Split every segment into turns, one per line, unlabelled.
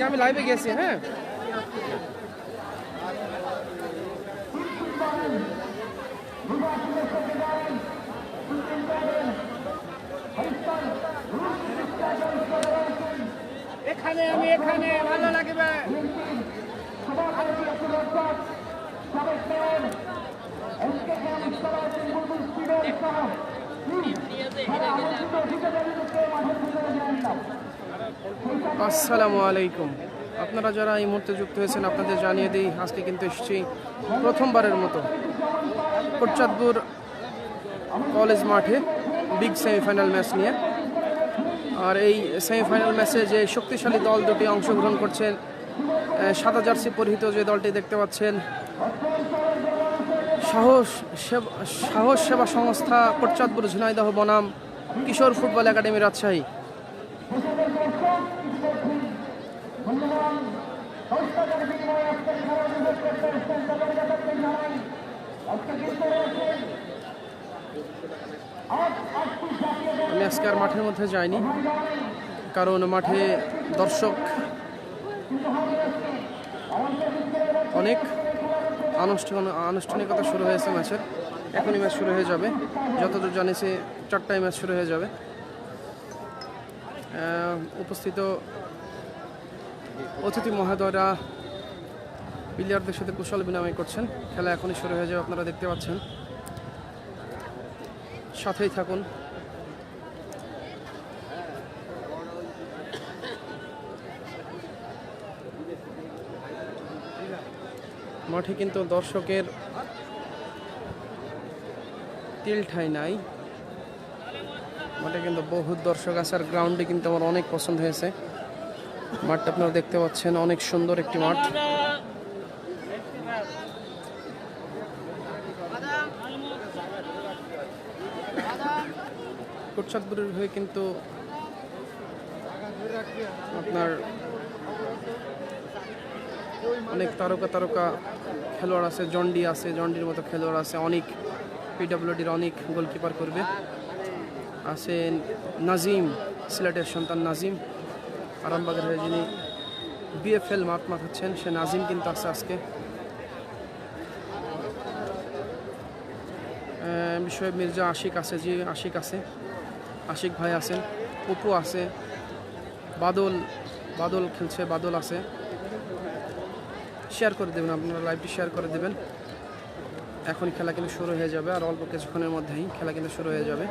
যে আমি লাইভে গেছি। হ্যাঁ, এখানে আমি এখানে ভালো লাগবে। আসসালামু আলাইকুম। আপনারা যারা এই মুহূর্তে যুক্ত হয়েছেন আপনাদের জানিয়ে দিই, আজকে কিন্তু এসেছি প্রথমবারের মতো কোটচাঁদপুর কলেজ মাঠে বিগ সেমিফাইনাল ম্যাচ নিয়ে। আর এই সেমিফাইনাল ম্যাচে যে শক্তিশালী দল দুটি অংশগ্রহণ করছেন, সাদা জার্সি পরিহিত যে দলটি দেখতে পাচ্ছেন, সাহস সেবা সংস্থা কোটচাঁদপুর ঝিনাইদহ বনাম কিশোর ফুটবল একাডেমি রাজশাহী। আমি আজকে আর মাঠের মধ্যে যাইনি, কারণ মাঠে দর্শক অনেক। আনুষ্ঠানিকতা শুরু হয়েছে ম্যাচের, এখনই ম্যাচ শুরু হয়ে যাবে। যতদূর জানিয়েছি 4টায় ম্যাচ শুরু হয়ে যাবে। উপস্থিত অতিথি মহোদয়রা প্লেয়ারদের সাথে কুশল বিনিময় করছেন। খেলা এখনই শুরু হয়ে যাবে, আপনারা দেখতে পাচ্ছেন। সাথেই থাকুন। মাঠে কিন্তু দর্শকের তিল ঠাঁই নাই, মাঠে কিন্তু বহুত দর্শক আছে। আর গ্রাউন্ডে কিন্তু আমার অনেক পছন্দ হয়েছে। মাঠটা আপনারা দেখতে পাচ্ছেন, অনেক সুন্দর একটি মাঠ। কোটচাঁদপুরের হয়ে কিন্তু আপনার অনেক তারকা খেলোয়াড় আছে। জন্ডি আছে, জন্ডির মতো খেলোয়াড় আছে অনেক। পিডব্লিউডির অনেক গোলকিপার করবে আছে। নাজিম, সিলেটের সন্তান নাজিম, আরামবাগের হয়ে যিনি বিএফএল মাঠ মাথাচ্ছেন, সে নাজিম কিন্তু আছে আজকে। বিষয় মির্জা আশিক আছে, জি আশিক আছে, আশিক ভাই আছেন, অপু আছে, বাদল খেলছে, বাদল আছে। শেয়ার করে দেবেন, আপনারা লাইভটি শেয়ার করে দেবেন। এখনই খেলা কিন্তু শুরু হয়ে যাবে, আর অল্প কিছুক্ষণের মধ্যেই খেলা কিন্তু শুরু হয়ে যাবে।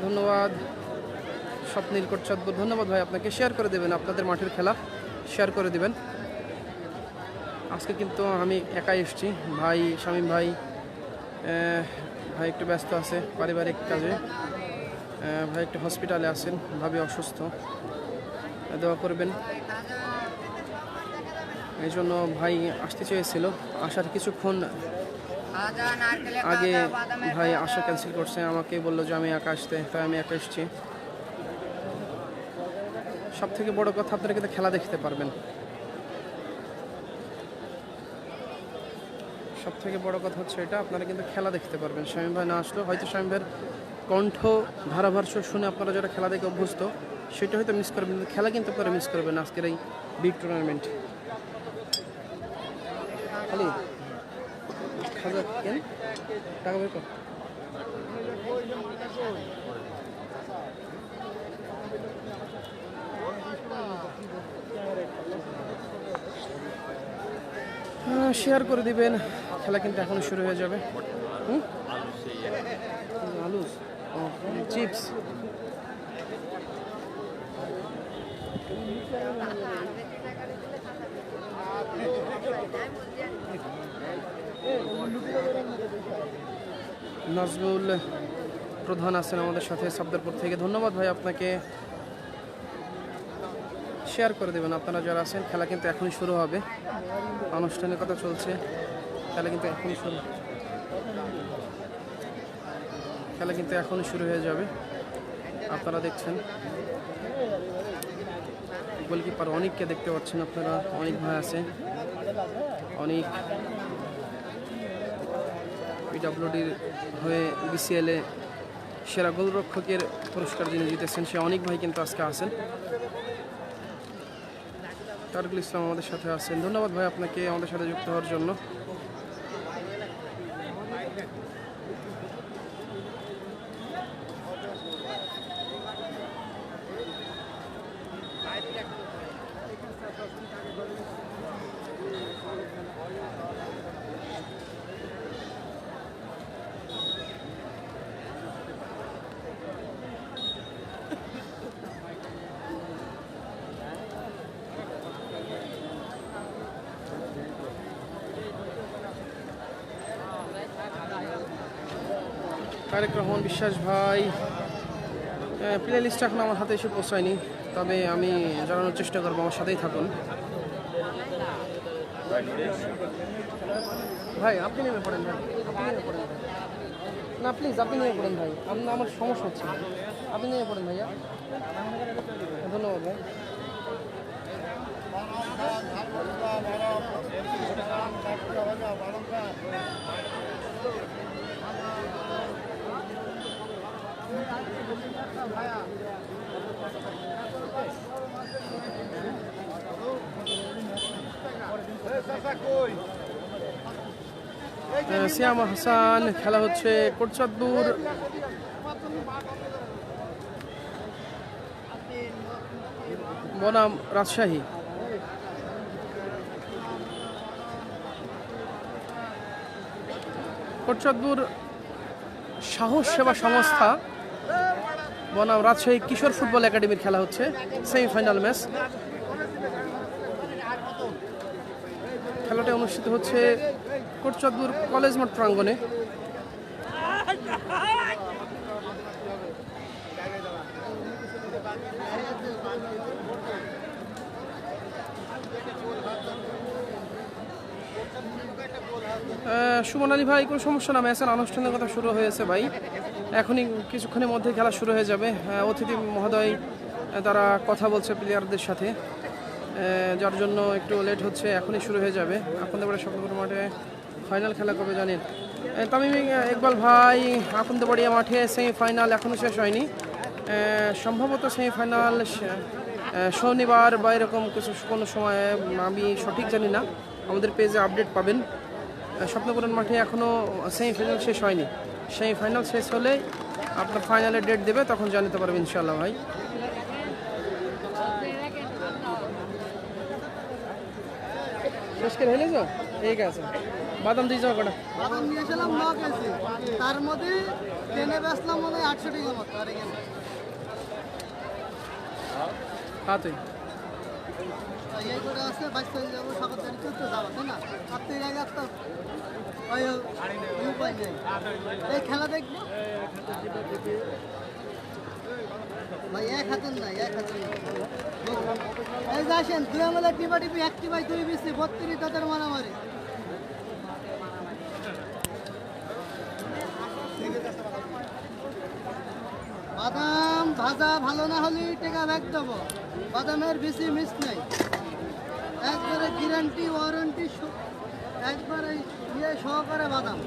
ধন্যবাদ স্বপ্নীল কোটচাঁদপুর, ধন্যবাদ ভাই আপনাকে। শেয়ার করে দেবেন, আপনাদের মাঠের খেলা শেয়ার করে দেবেন। আজকে কিন্তু আমি একাই এসেছি, ভাই শামীম ভাই একটু ব্যস্ত আছে পারিবারিক কাজে। ভাই একটু হসপিটালে আছেন, ভাবি অসুস্থ, দোয়া করবেন। এই জন্য ভাই আসতে চেয়েছিল, আসার কিছুক্ষণ আগে ভাই আসা ক্যান্সেল করছে। আমাকে বললো যে আমি একা আসতে, তাই আমি একা এসেছি। সব থেকে বড় কথা, আপনারা কিন্তু খেলা দেখতে পারবেন। সব থেকে বড় কথা হচ্ছে এটা, আপনারা কিন্তু খেলা দেখতে পারবেন। শামীম ভাই না আসলেও হয়তো শামীম ভাইয়ের কণ্ঠ ধারাভাষ্য শুনে আপনারা যারা খেলা দেখে অভ্যস্ত সেটা হয়তো মিস করবেন, খেলা কিন্তু আপনারা মিস করবেন আজকের এই বিগ টুর্নামেন্ট। খালি খাজা কেন টাকা বের কর। শেয়ার করে দিবেন, খেলা কিন্তু এখনো শুরু হয়ে যাবে। আলু চিপস নাজমুল প্রধান আছেন আমাদের সাথে সাবদারপুর থেকে, ধন্যবাদ ভাই আপনাকে। শেয়ার করে দেবেন আপনারা যারা আছেন। খেলা কিন্তু এখনই শুরু হবে, আনুষ্ঠানিকতা চলছে, খেলা কিন্তু এখনই শুরু হয়ে যাবে। আপনারা দেখছেন গোলকিপার অনেককে দেখতে পাচ্ছেন আপনারা, অনেক ভাই আছে, অনেক পিডব্লিউডির হয়ে বিসিএলে সেরা গোলরক্ষকের পুরস্কার যিনি জিতেছেন সে অনেক ভাই কিন্তু আজকে আছেন। তারকুল ইসলাম আমাদের সাথে আছেন, ধন্যবাদ ভাই আপনাকে আমাদের সাথে যুক্ত হওয়ার জন্য। তারেক রহমান বিশ্বাস ভাই, প্লে লিস্টটা এখন আমার হাতে এসে পৌঁছায়নি, তবে আমি জানানোর চেষ্টা করবো, আমার সাথেই থাকুন। ভাই আপনি নেমে পড়েন, ভাই আপনি নেমে পড়েন, না প্লিজ আপনি নেমে পড়েন ভাই, আমার সমস্যা হচ্ছে, আপনি নেমে পড়েন ভাইয়া, ধন্যবাদ ভাই। সিয়াম হাসান, খেলা হচ্ছে কোটচাঁদপুর বনাম রাজশাহী। কোটচাঁদপুর সাহস সেবা সংস্থা বনাম রাজশাহী কিশোর ফুটবল একাডেমির খেলা হচ্ছে সেমিফাইনাল ম্যাচ। খেলাটি অনুষ্ঠিত হচ্ছে কোটচাঁদপুর কলেজ মাঠ প্রাঙ্গণে। সুমন আলী ভাই, কোনো সমস্যা না, ম্যাচের আনুষ্ঠানিকতা শুরু হয়েছে ভাই, এখনই কিছুক্ষণের মধ্যে খেলা শুরু হয়ে যাবে। অতিথি মহোদয় তারা কথা বলছে প্লেয়ারদের সাথে, যার জন্য একটু লেট হচ্ছে, এখনই শুরু হয়ে যাবে। আকন্দবাড়ি শক্তপুর মাঠে ফাইনাল খেলা কবে জানেন? তামিম ইকবাল ভাই, আকন্দবাড়িয়া মাঠে সেমিফাইনাল এখনও শেষ হয়নি, সম্ভবত সেমিফাইনাল শনিবার বা এরকম কিছু কোনো সময়, আমি সঠিক জানি না, আমাদের পেজে আপডেট পাবেন। স্বপ্নপুরন মাঠে এখনও সেমিফাইনাল শেষ হয়নি, সেমিফাইনাল শেষ হলে আপনার ফাইনালের ডেট দেবে, তখন জানাতে পারবেন ইনশাল্লাহ ভাই। মুশকিল হয়ে যাও, ঠিক আছে, বাদাম দিয়ে যাও কটা,
বাদাম নিয়েছিলাম 9 কেজি, তার মধ্যে ট্রেনে বেচলাম মনে হয় 800 টাকা মতো। আর এখানে
হ্যাঁ তুই
এই করে আছে, বাইশ তারিখ যাবো, 7 তারিখ তো যাবো, তাই না? 8 তারিখ আগে তো উপায় নেই, এই খেলা দেখবো ভাই, এক হাতের নাই, এক হাতের নাই। এই যে আসেন, 2 আমলের টিপা টিপি, 1 টিপাই 2 বিসি 32 তাদের মারামারি। বাদাম ভাজা ভালো না হলে টাকা ব্যাগ দেবো, বাদামের বেশি মিস নেই, একবারে গ্যারান্টি ওয়ারেন্টি, একবারে ইয়ে সহকারে বাদাম।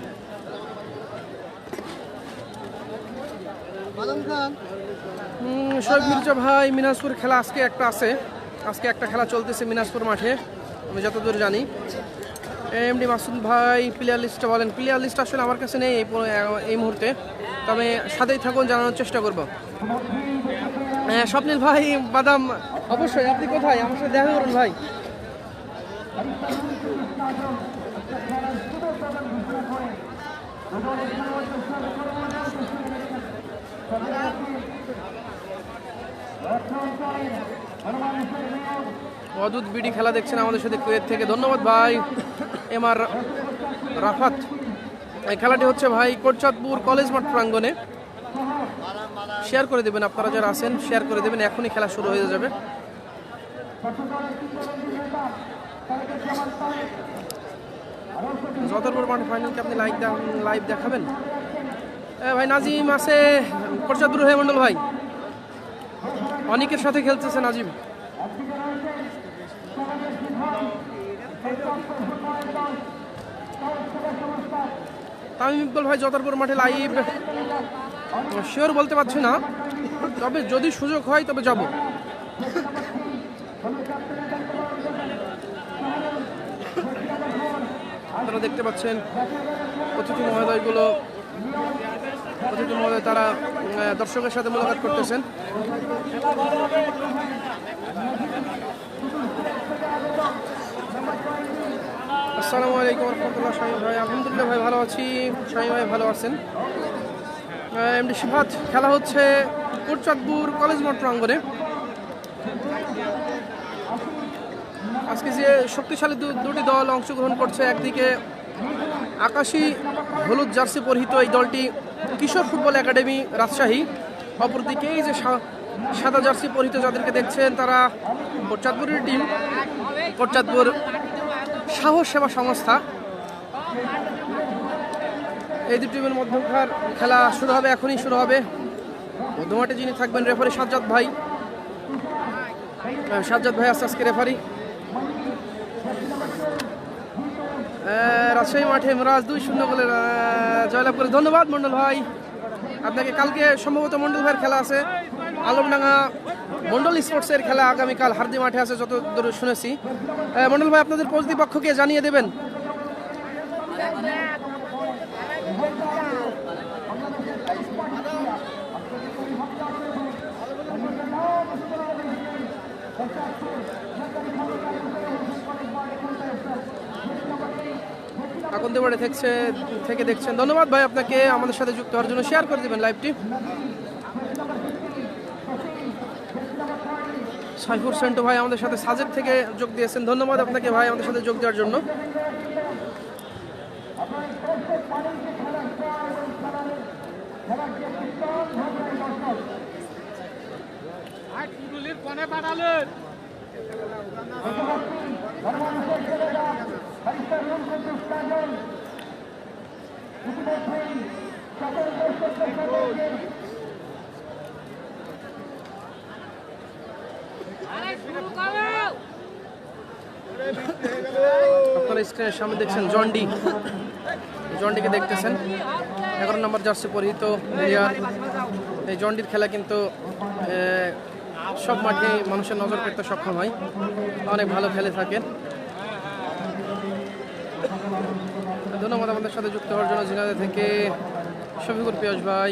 বাদাম খান।
শোয়েব মির্জা ভাই, মিনাজপুর খেলা আজকে একটা আছে, আজকে একটা খেলা চলতেছে মিনাজপুর মাঠে, আমি যতদূর জানি। এমডি মাসুদ ভাই, প্লেয়ার লিস্টটা বলেন। প্লেয়ার লিস্ট আসলে আমার কাছে নেই এই মুহূর্তে, তবে সাথেই থাকুন, জানানোর চেষ্টা করব। স্বপ্নিল ভাই, বাদাম অবশ্যই, আপনি কোথায়? আমার সাথে দেখা করুন ভাই। অদূত বিডি খেলা দেখছেন আমাদের সাথে কুয়েত থেকে, ধন্যবাদ ভাই। এমআর রাফাত, এই খেলাটি হচ্ছে ভাই কোটচাঁদপুর কলেজ মাঠ প্রাঙ্গণে। শেয়ার করে দেবেন, আপনারা যারা আছেন শেয়ার করে দেবেন, এখনই খেলা শুরু হয়ে যাবে। যতরপুর মাঠে ফাইনালকে আপনি লাইভ দেখাবেন ভাই? নাজিম আছে কোটচাঁদপুর হয়ে মন্ডল ভাই, অনেকের সাথে খেলতেছে নাজিম। তামিম ইকবাল ভাই, যতরপুর মাঠে লাইভ শিওর বলতে পারছি না, তবে যদি সুযোগ হয় তবে যাব। আপনারা দেখতে পাচ্ছেন অতিথি মহোদয় তারা দর্শকের সাথে মোলাকাত করতেছেন। আসসালামু আলাইকুম রহমতুল্লাহ। শামীম ভাই, আলহামদুলিল্লাহ ভাই ভালো আছি। শামীম ভাই ভালো আছেন? এমডি শিফাত, খেলা হচ্ছে কোটচাঁদপুর কলেজ মাঠ প্রাঙ্গণে। আজকে যে শক্তিশালী দুটি দল অংশগ্রহণ করছে, একদিকে আকাশী হলুদ জার্সি পরিহিত এই দলটি কিশোর ফুটবল একাডেমি রাজশাহী, অপরদিকে এই যে সাদা জার্সি পরিহিত যাদেরকে দেখছেন তারা কোটচাঁদপুরের টিম, কোটচাঁদপুর সাহস সেবা সংস্থা। এই দুই টিমের মধ্যকার খেলা শুরু হবে, এখনই শুরু হবে। মধ্যমাঠে যিনি থাকবেন রেফারি সাজ্জাদ ভাই আছে আজকে রেফারি। রাজশাহী মাঠে মিরাজ 2-0 গোলে জয়লাভ করে। ধন্যবাদ মন্ডল ভাই আপনাকে। কালকে সম্ভবত মন্ডল ভাইয়ের খেলা আছে, আলমডাঙ্গা মন্ডল স্পোর্টসের খেলা আগামীকাল হার্দি মাঠে আছে যতদূর শুনেছি। মন্ডল ভাই আপনাদের কর্তৃপক্ষকে জানিয়ে দেবেন। আকন্দেবাড়ি থেকে দেখছেন, ধন্যবাদ ভাই আপনাকে আমাদের সাথে যুক্ত হওয়ার জন্য। শেয়ার করে দেবেন লাইভটি। সাইফুর সেন্টু ভাই আমাদের সাথে সাজেক থেকে যোগ দিয়েছেন, ধন্যবাদ আপনাকে ভাই আমাদের সাথে যোগ দেওয়ার জন্য। আপনারা স্ক্রিনের সামনে দেখছেন জন্ডিকে দেখতেছেন, 11 নম্বর জার্সি পরিহিত প্লেয়ার। এই জন্ডির খেলা কিন্তু সব মাঠে মানুষের নজর করতে সক্ষম হয়, অনেক ভালো খেলে থাকেন। ধন্যবাদ আমাদের সাথে যুক্ত হওয়ার জন্য ঝিনাইদহ থেকে শফিকুর পিয়াস ভাই।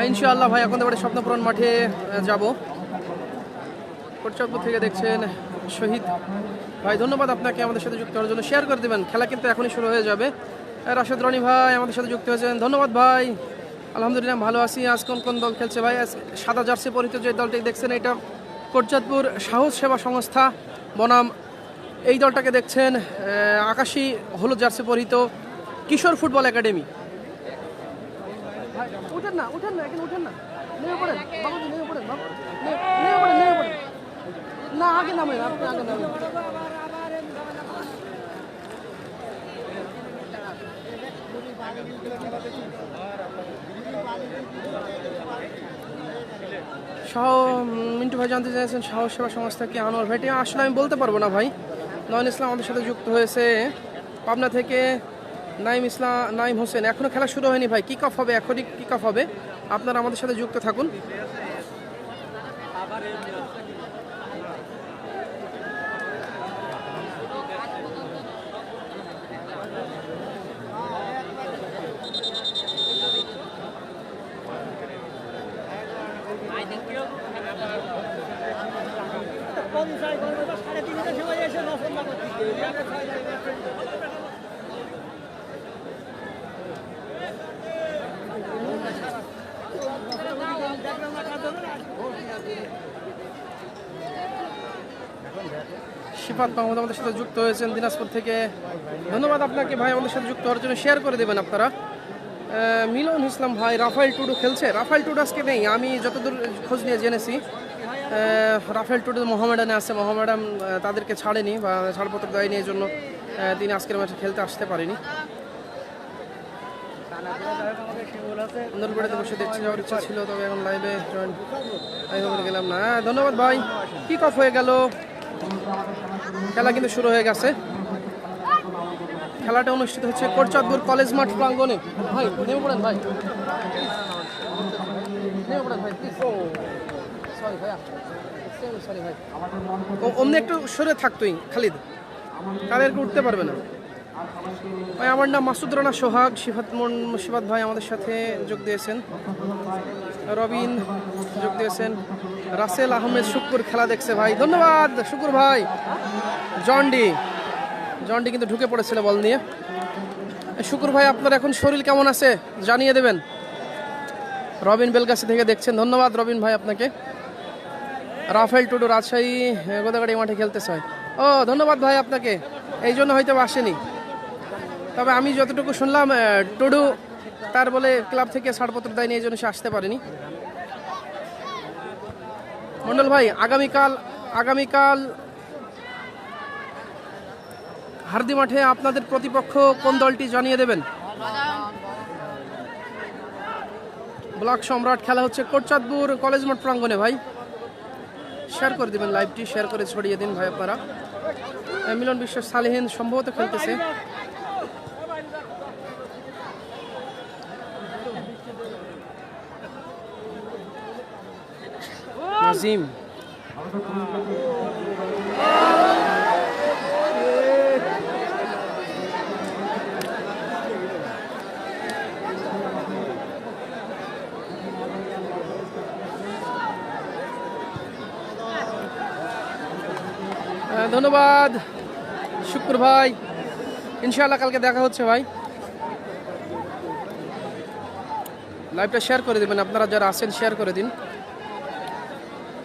ইনশাআল্লাহ ভাই এখন তো স্বপ্নপূরণ মাঠে যাব। কোটচাঁদপুর থেকে দেখছেন শহীদ ভাই, ধন্যবাদ আপনাকে আমাদের সাথে যুক্ত হওয়ার জন্য। শেয়ার করে দেবেন, খেলা কিন্তু এখনই শুরু হয়ে যাবে। রাশেদ রনি ভাই আমাদের সাথে যুক্ত হয়েছেন, ধন্যবাদ ভাই। আলহামদুলিল্লাহ ভালো আছি। আজ কোন দল খেলছে ভাই? সাদা জার্সি পরিহিত যে দলটি দেখছেন এটা কোটচাঁদপুর সাহস সেবা সংস্থা বনাম। এই দলটাকে দেখছেন আকাশী হলুদ জার্সি পরিহিত কিশোর ফুটবল একাডেমি। উঠেন না এখানে উঠেন না, নেমে পড়েন বাবুজি, নেমে পড়েন না, আগে নামেন আপনি, আগে নামেন। মিন্টু ভাই জানতে চাইছেন সাহস সেবা সংস্থা কি আনোয়ার ভাইটি? আসলে আমি বলতে পারবো না ভাই। নয়ন ইসলাম আমাদের সাথে যুক্ত হয়েছে পাবনা থেকে, নাইম হোসেন। এখনো খেলা শুরু হয়নি ভাই, কিক অফ হবে, এখনই কিক অফ হবে। আপনারা আমাদের সাথে যুক্ত থাকুন। শিফাত মাহমুদ আমাদের সাথে যুক্ত হয়েছেন দিনাজপুর থেকে, ধন্যবাদ আপনাকে ভাই আমাদের সাথে যুক্ত হওয়ার জন্য। শেয়ার করে দেবেন আপনারা। মিলন ইসলাম ভাই, রাফায়েল টুডু খেলছে? রাফায়েল টুডু আজকে নেই, আমি যতদূর খোঁজ নিয়ে জেনেছি রাফায়েল টুডু মোহামেডানে আছে। মোহামেডান তাদেরকে ছাড়েনি বা ছাড়পত্র দেয়নি, এই জন্য তিনি আজকের ম্যাচে খেলতে আসতে পারেনি। নলবাড়িতে বসে দেখতে যাওয়ার ইচ্ছা ছিল, তবে এখন লাইভে জয়েন করে গেলাম না। ধন্যবাদ ভাই। কিক অফ হয়ে গেল, খেলা কিন্তু শুরু হয়ে গেছে। খেলাটা অনুষ্ঠিত হচ্ছে কোটচাঁদপুর কলেজ মাঠ প্রাঙ্গণে। ভাই নেমে পড়েন ভাই, নেমে পড়েন ভাই প্লিজ। সরি ভাইয়া, সরি ভাই, অমনি একটু সরে থাকতোই খালিদ, তাদেরকে উঠতে পারবে না ভাই। আমার নাম মাসুদ রানা সোহাগ। সিফাত ভাই আমাদের সাথে যোগ দিয়েছেন, রবিন যোগ দিয়েছেন, রাসেল আহমেদ শুকুর খেলা দেখছে ভাই, ধন্যবাদ শুকুর ভাই। জন্ডি কিন্তু ঢুকে পড়েছিল বল নিয়ে। শুকুর ভাই আপনার এখন শরীর কেমন আছে জানিয়ে দেবেন। রবিন বেলগাছি থেকে দেখছেন, ধন্যবাদ রবিন ভাই আপনাকে। রাফেল টুডু রাজশাহী গোদাগাড়ি মাঠে খেলতে চায়, ও ধন্যবাদ ভাই আপনাকে, এই জন্য হয়তো আসেনি। তবে আমি যতটুকু শুনলাম টুডু তার বলে ক্লাব থেকে ছাড়পত্র দেয়নি, এই জন্য সে আসতে পারেনি। মন্ডল ভাই আগামীকাল হার্দি মাঠে আপনাদের প্রতিপক্ষ কোন দলটি জানিয়ে দেবেন। ব্লক সম্রাট খেলা হচ্ছে কোটচাঁদপুর কলেজ মাঠ প্রাঙ্গণে ভাই। শেয়ার করে দিবেন লাইভটি, শেয়ার করে ছড়িয়ে দিন ভাই আপনারা। মিলন বিশ্বাস সালেহীন সম্ভবত খেলতেছে। নাজিম ধন্যবাদ শুক্র ভাই, ইনশাআল্লাহ কালকে দেখা হচ্ছে ভাই। লাইভটা শেয়ার করে দেবেন আপনারা যারা আছেন, শেয়ার করে দিন।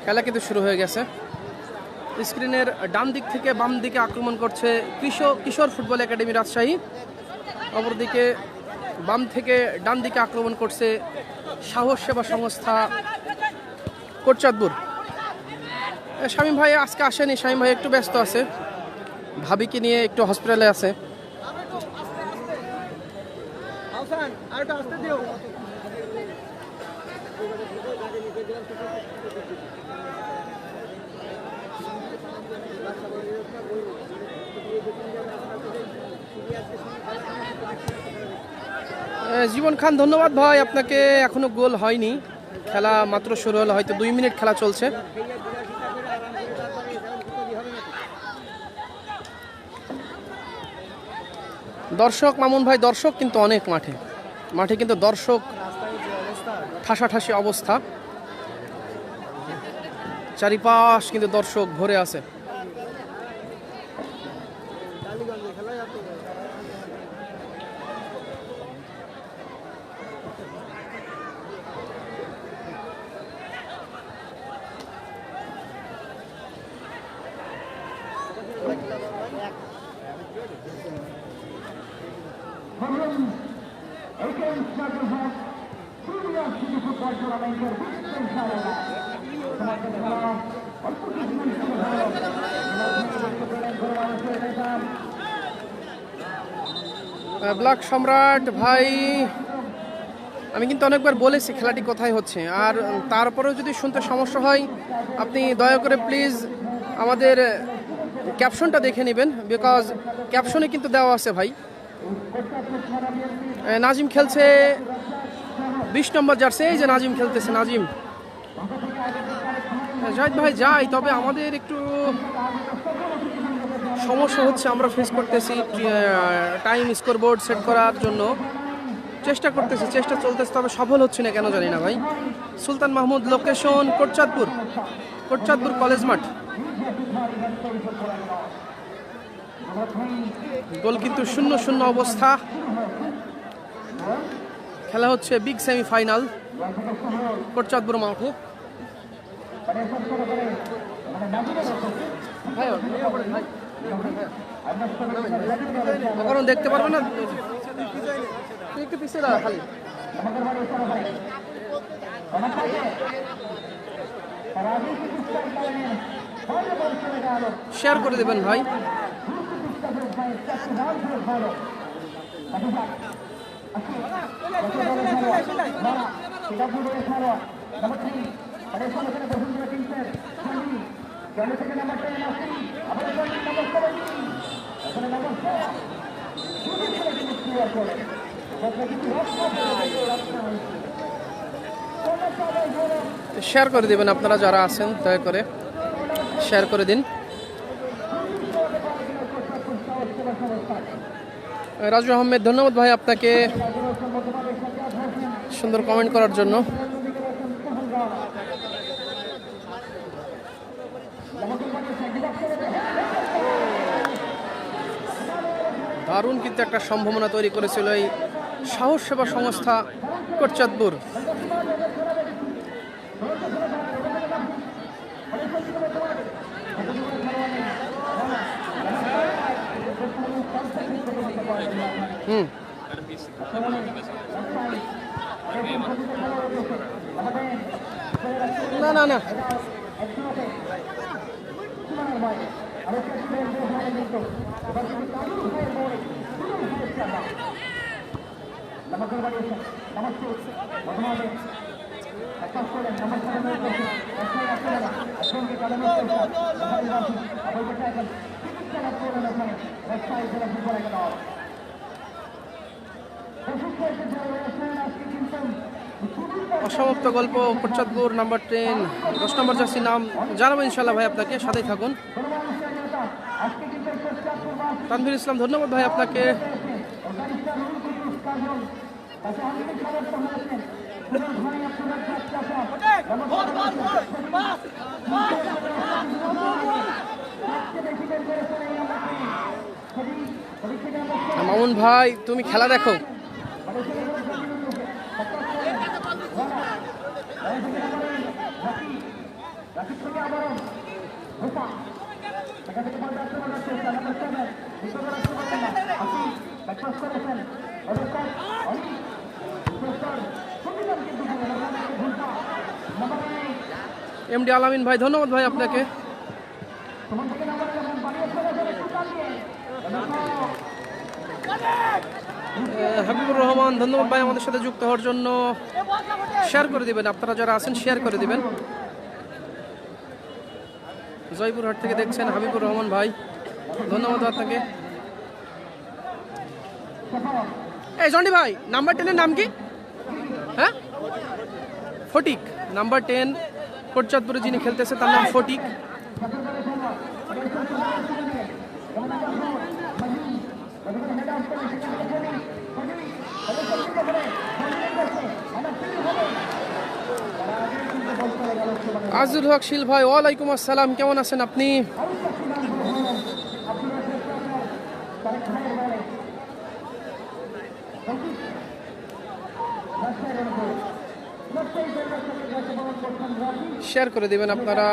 খেলা কিন্তু শুরু হয়ে গেছে। স্ক্রিনের ডান দিক থেকে বাম দিকে আক্রমণ করছে কিশোর ফুটবল একাডেমি রাজশাহী, অপরদিকে বাম থেকে ডান দিকে আক্রমণ করছে সাহস সেবা সংস্থা কোটচাঁদপুর। শামীম ভাই আজকে আসেনি, শামীম ভাই একটু ব্যস্ত আছে, ভাবিকে নিয়ে একটু হসপিটালে আছে। জীবন খান ধন্যবাদ ভাই আপনাকে। এখনো গোল হয়নি, খেলা মাত্র শুরু হলো, হয়তো 2 মিনিট খেলা চলছে। দর্শক মামুন ভাই, দর্শক কিন্তু অনেক মাঠে কিন্তু দর্শক ঠাসাঠাসি অবস্থা, চারিপাশ কিন্তু দর্শক ভরে আছে। ব্লক সম্রাট ভাই, আমি কিন্তু অনেকবার বলেছি খেলাটি কোথায় হচ্ছে, আর তারপরেও যদি শুনতে সমস্যা হয় আপনি দয়া করে প্লিজ আমাদের ক্যাপশনটা দেখে নেবেন, বিকজ ক্যাপশনে কিন্তু দেওয়া আছে ভাই। নাজিম খেলছে 20 নম্বর জার্সি, এই যে নাজিম খেলতেছে, নাজিম। জাহিদ ভাই যাই, তবে আমাদের একটু সমস্যা হচ্ছে, আমরা ফেস করতেছি টাইম স্কোরবোর্ড সেট করার জন্য চেষ্টা করতেছি, চেষ্টা চলতেছে, তবে সফল হচ্ছে না কেন জানি না ভাই। সুলতান মাহমুদ, লোকেশন কোটচাঁদপুর কলেজ মাঠ। গোল কিন্তু 0-0 অবস্থা। খেলা হচ্ছে বিগ সেমিফাইনাল কোটচাঁদপুর মাঠে। কারণ দেখতে পারবে না, একটু পিছিয়ে দাঁড়া খালি। শেয়ার করে দেবেন ভাই। শেয়ার করে দিবেন আপনারা যারা আছেন, দয়া করে শেয়ার করে দিন। রাজু আহমেদ, ধন্যবাদ ভাই আপনাকে সুন্দর কমেন্ট করার জন্য। দারুণ কিন্তু একটা সম্ভাবনা তৈরি করেছিল এই সাহস সেবা সংস্থা কোটচাঁদপুর। না না না, অসমাপ্ত গল্প কোটচাঁদপুর নাম্বার 10 10 নম্বর জার্সি নাম জানাবো ইনশাল্লাহ ভাই, আপনাকে সাথেই থাকুন। তানভীর ইসলাম, ধন্যবাদ ভাই আপনাকে। মামুন ভাই, তুমি খেলা দেখো। এমডি আলামিন ভাই, ধন্যবাদ ভাই আপনাকে। হাবিবুর রহমান, ধন্যবাদ ভাই আমাদের সাথে যুক্ত হওয়ার জন্য। শেয়ার করে দিবেন আপনারা যারা আছেন, শেয়ার করে দিবেন। জয়পুরহাট থেকে দেখছেন হাবিবুর রহমান ভাই, ধন্যবাদ আপনাকে। এই জন্ডি ভাই, নাম্বার 10 এর নাম কি? হ্যাঁ, ফটিক। নাম্বার 10 কোটচাঁদপুরে যিনি খেলতেছে তার নাম ফটিক। আজুল হক শিল ভাই, ওয়ালাইকুম আসসালাম, কেমন আছেন আপনি? শেয়ার করে দিবেন আপনারা।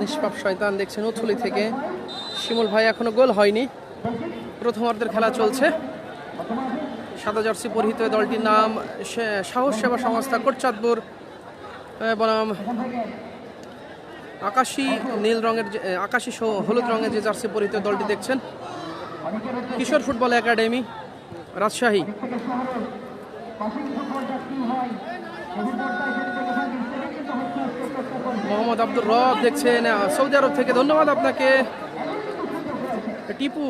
নিষ্পাপ শয়তান দেখছেন উথুলি থেকে। শিমুল ভাই, এখনো গোল হয়নি, প্রথমার্ধের খেলা চলছে। সাদা জার্সি পরিহিত দলটির নাম সাহস সেবা সংস্থা কোটচাঁদপুর বনাম আকাশি নীল রঙের, আকাশি হলুদ রঙের যে জার্সি পরিহিত দলটি দেখছেন কিশোর ফুটবল একাডেমি রাজশাহী। মোহাম্মদ আব্দুর রব দেখছেন সৌদি আরব থেকে, ধন্যবাদ আপনাকে। টিপু,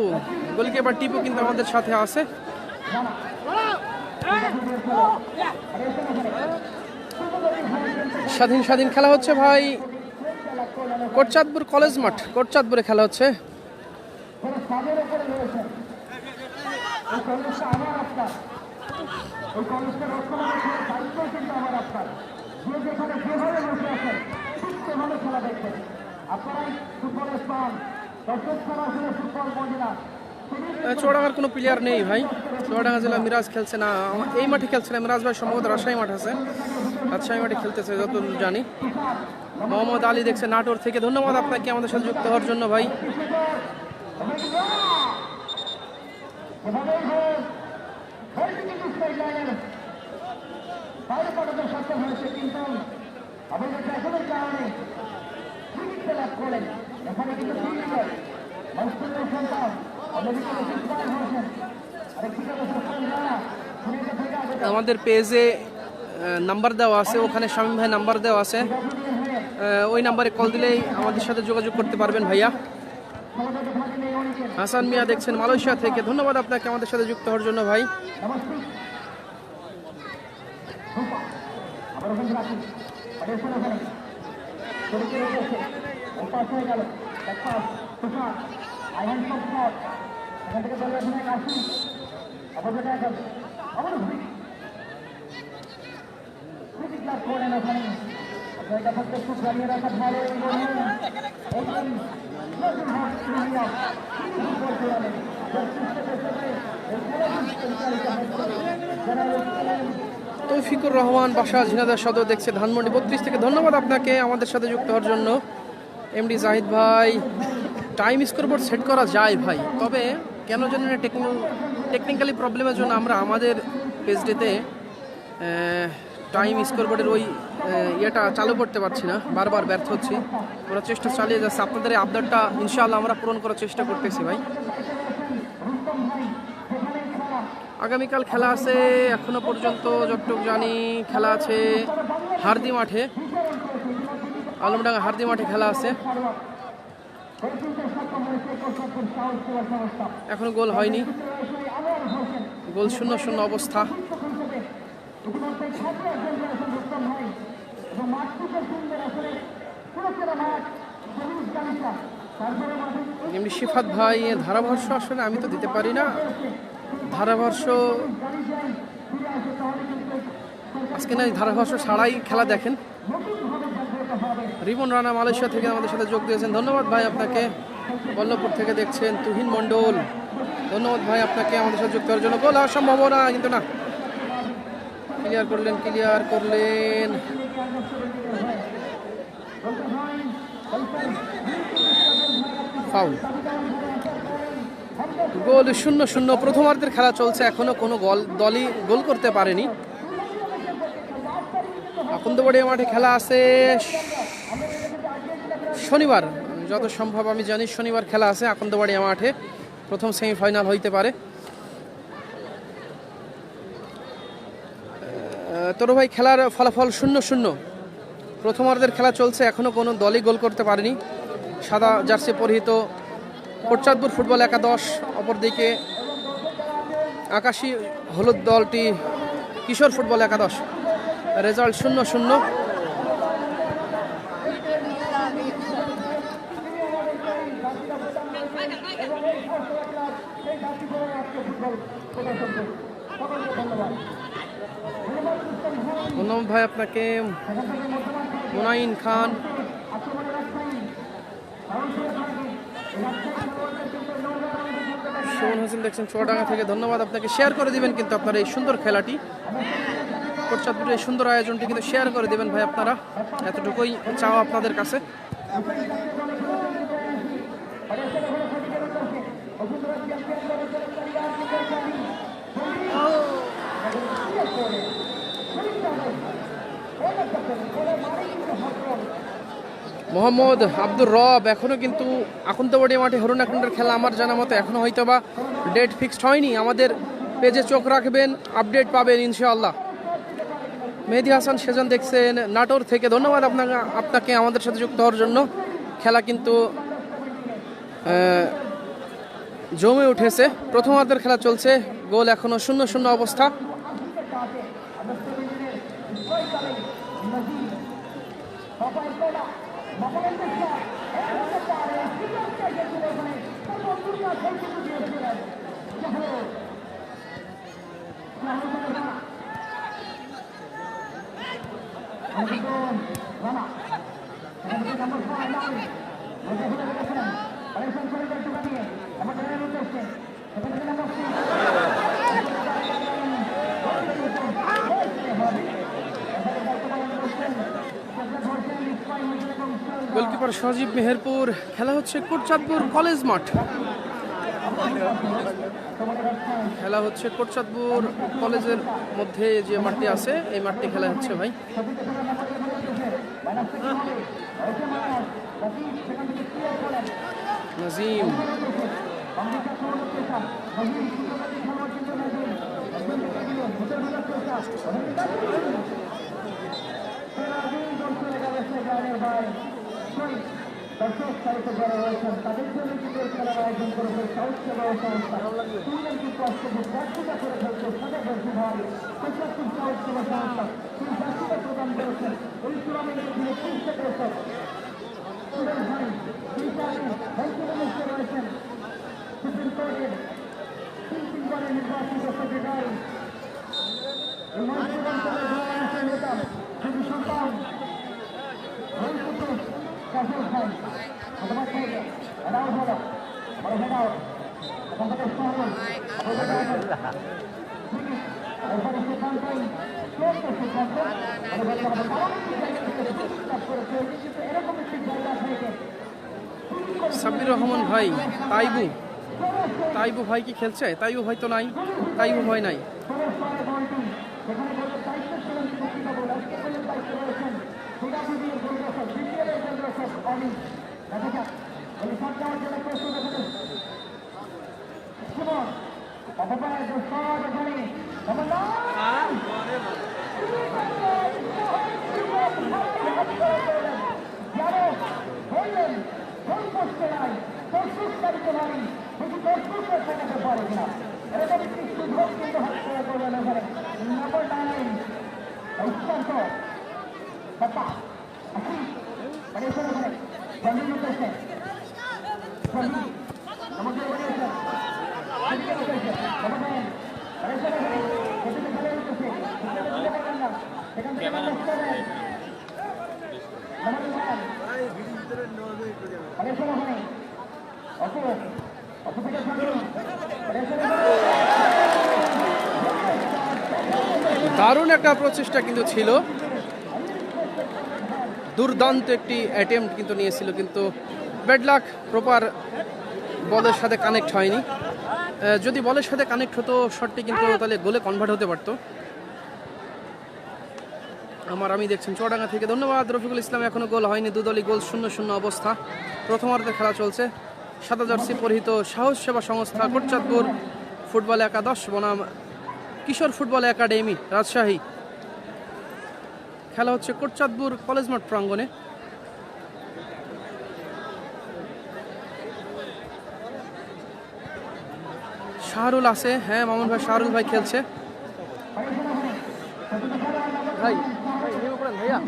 গোলকিপার টিপু কিন্তু আমাদের সাথে আছে। স্বাধীন স্বাধীন খেলা হচ্ছে ভাই, কোটচাঁদপুর কলেজ মাঠ, কোটচাঁদপুরে খেলা হচ্ছে। চুয়াডাঙ্গার কোনো প্লেয়ার নেই ভাই, চুয়াডাঙ্গা জেলা মিরাজ খেলছে না, এই মাঠে খেলছে না। মিরাজ ভাই সম্ভবত রাজশাহী মাঠ আছে, রাজশাহী মাঠে খেলতেছে যতদূর জানি। মোহাম্মদ আলী দেখছে নাটোর থেকে, ধন্যবাদ আপনাকে আমাদের সাথে যুক্ত হওয়ার জন্য ভাই। আমাদের পেজে নাম্বার দেওয়া আছে, ওখানে শামীম ভাই নাম্বার দেওয়া আছে, ওই নাম্বারে কল দিলেই আমাদের সাথে যোগাযোগ করতে পারবেন ভাইয়া। হাসান মিয়া দেখছেন মালয়েশিয়া থেকে, ধন্যবাদ আপনাকে আমাদের সাথে যুক্ত হওয়ার জন্য ভাই। তৌফিকুর রহমান বাসা ঝিনাইদহ সদর দেখছে ধানমন্ডি 32 থেকে, ধন্যবাদ আপনাকে আমাদের সাথে যুক্ত হওয়ার জন্য। এমডি জাহিদ ভাই, টাইম স্কোরবোর্ড সেট করা যায় ভাই, তবে কেন জানি না টেকনিক্যালি প্রবলেমের জন্য আমরা আমাদের পেজটিতে টাইম স্কোরবোর্ডের ওই ইয়েটা চালু করতে পারছি না, বারবার ব্যর্থ হচ্ছি। আমরা চেষ্টা চালিয়ে যাচ্ছি, আপনাদের এই আপডেটটা ইনশাআল্লাহ আমরা পূরণ করার চেষ্টা করতেছি ভাই। আগামীকাল খেলা আছে, এখনো পর্যন্ত যতটুকু জানি খেলা আছে হারদি মাঠে, আলমডাঙ্গা হারদি মাঠে খেলা আছে। এখনো গোল হয়নি, গোল 0-0 অবস্থা। এমনি শিফাত ভাই, ধারাভাষ্য আসলে আমি তো দিতে পারি না, ধারাভাষ্য আজকে না, ধারাভাষ্য ছাড়াই খেলা দেখেন। রিমন রানা মালয়েশিয়া থেকে আমাদের সাথে যোগ দিয়েছেন, ধন্যবাদ ভাই আপনাকে। বল্লভপুর থেকে দেখছেন তুহিন মণ্ডল, ধন্যবাদ ভাই আপনাকে আমাদের সাথে যুক্ত হওয়ার জন্য। গোল হওয়ার সম্ভাবনা কিন্তু না, ক্লিয়ার করলেন ফাউল। গোল 0-0, প্রথমার্ধের খেলা চলছে, এখনো কোনো দলই গোল করতে পারেনি। আকন্দবাড়িয়া মাঠে খেলা আছে শনিবার, যত সম্ভব আমি জানি শনিবার খেলা আছে আকন্দবাড়িয়া মাঠে, প্রথম সেমিফাইনাল হইতে পারে। তোর ভাই, খেলার ফলাফল 0-0, প্রথমার্ধের খেলা চলছে, এখনো কোনো দলই গোল করতে পারেনি। সাদা জার্সি পরিহিত কোটচাঁদপুর ফুটবল একাদশ, অপরদিকে আকাশী হলুদ দলটি কিশোর ফুটবল একাদশ। রেজাল্ট 0-0। ধন্যবাদ ভাই আপনাকে। মুনাইন খান, সুমন হোসেন দেখছেন চুয়াডাঙ্গা থেকে, ধন্যবাদ আপনাকে। শেয়ার করে দিবেন কিন্তু আপনারা এই সুন্দর খেলাটি, কোটচাঁদপুরের এই সুন্দর আয়োজনটি কিন্তু শেয়ার করে দিবেন ভাই আপনারা, এতটুকুই চাওয়া আপনাদের কাছে। মোহাম্মদ আব্দুর রব, এখনো কিন্তু আকন্দবাড়িয়া মাঠে হরুণাকুণ্ডের খেলা আমার জানা মতো এখনো হয়তো বা ডেট ফিক্সড হয়নি। আমাদের পেজে চোখ রাখবেন, আপডেট পাবেন ইনশাআল্লাহ। মেহেদি হাসান সেজান দেখছেন নাটোর থেকে, ধন্যবাদ আপনাকে আমাদের সাথে যুক্ত হওয়ার জন্য। খেলা কিন্তু জমে উঠেছে, প্রথমার্ধের খেলা চলছে, গোল এখনো 0-0 অবস্থা। গোলকিপার সজীব মেহেরপুর। খেলা হচ্ছে কোটচাঁদপুর কলেজ মাঠ, খেলা হচ্ছে কোটচাঁদপুর কলেজের মধ্যে যে মাঠটি আছে এই মাঠটি খেলা হচ্ছে ভাই। নাজিম,
দর্শক সারিতে যারা রয়েছেন তাদের জন্য কিন্তু এই খেলার আয়োজন করেছে সাউথ সেবা সংস্থা। তিনজন কিন্তু আজকে যে ব্যর্থতা করে ফেলছে সাদা জার্সি ভাই কোচরাবপুর সাউথ সেবা সংস্থা সেই ব্যর্থতা প্রদান করেছেন। এই টুর্নামেন্টে তিনি তিনটে পেয়েছেন সুরেশ ভাই বিচারে হেলথ রয়েছেন সুপ্রিম কোর্টের তিনবারের নির্বাচিত সেক্রেটারি এই মন্ত্রিমণ্ডলের জনমানুষের নেতা যদি সন্তান কাজল খান অথবা এরাও হলো বড় হেডাও এখন থেকে শহর এরপরে সিদ্ধান্ত সিদ্ধান্ত এরকম একটি জায়গা থেকে
সাব্বির রহমান ভাই, তাইবু ভাই কি খেলছে? তাইবু ভাই তো নাই, তাইবু ভাই নাই। দারুণ একটা প্রচেষ্টা কিন্তু ছিল, দুর্দান্ত একটি অ্যাটেম্প্ট কিন্তু নিয়েছিল, কিন্তু ব্যাড লাক, প্রপার বলের সাথে কানেক্ট হয়নি। যদি বলের সাথে কানেক্ট হতো শটটি কিন্তু তাহলে গোলে কনভার্ট হতে পারতো। আমি দেখছেন চুয়াডাঙ্গা থেকে, ধন্যবাদ রফিকুল ইসলাম। এখনো গোল হয়নি, দুদলই গোল, 0-0 অবস্থা। প্রথমার্ধে খেলা চলছে। সাদা জার্সি পরিহিত সাহস সেবা সংস্থা কোটচাঁদপুর ফুটবল একাদশ বনাম কিশোর ফুটবল একাডেমি রাজশাহী। খেলা হচ্ছে কোটচাঁদপুর কলেজ মাঠ প্রাঙ্গণে। শাহরুল আছে, হ্যাঁ মামুন ভাই, শাহরুল ভাই খেলছে। ভাই ভাইয়া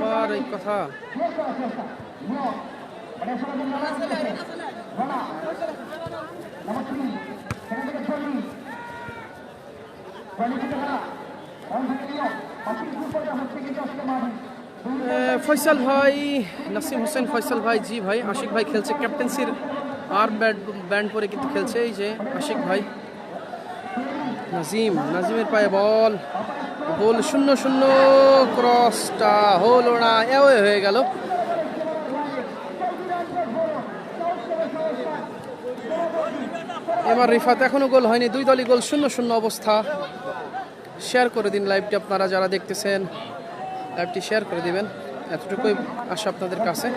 আবার এই কথা। ফয়সাল ভাই, নাসিম হোসেন ফয়সাল ভাই, জি ভাই। আশিক ভাই খেলছে, ক্যাপ্টেন্সির আর ব্যান্ড পরে কিন্তু খেলছে। এই যে আশিক ভাই, নাজিমের পায়ে বল, গোল, 0-0। ক্রসটা হলো না, অ্যাওয়ে হয়ে গেল। এবার রিফাত, এখনো গোল হয়নি, দুই দলই গোল, 0-0 অবস্থা। শেয়ার করে দিন লাইভটি, আপনারা যারা দেখতেছেন লাইভটি শেয়ার করে দিবেন, এতটুকুই আশা আপনাদের কাছে।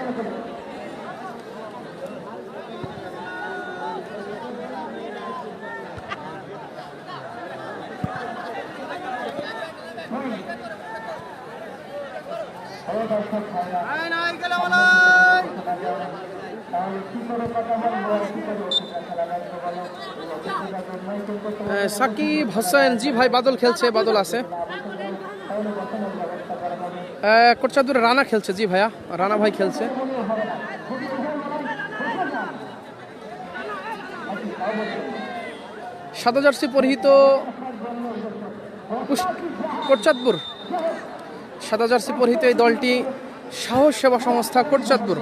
সাকিব হোসেন, জি ভাই। বাদল খেলছে, বাদল আছে। কোটচাঁদপুরে রানা খেলছে, জি ভাইয়া, রানা ভাই খেলছে। সাদা জার্সি পরিহিত কোটচাঁদপুর, সাদা জার্সি পরিহিত এই দলটি সাহস সেবা সংস্থা কোটচাঁদপুর।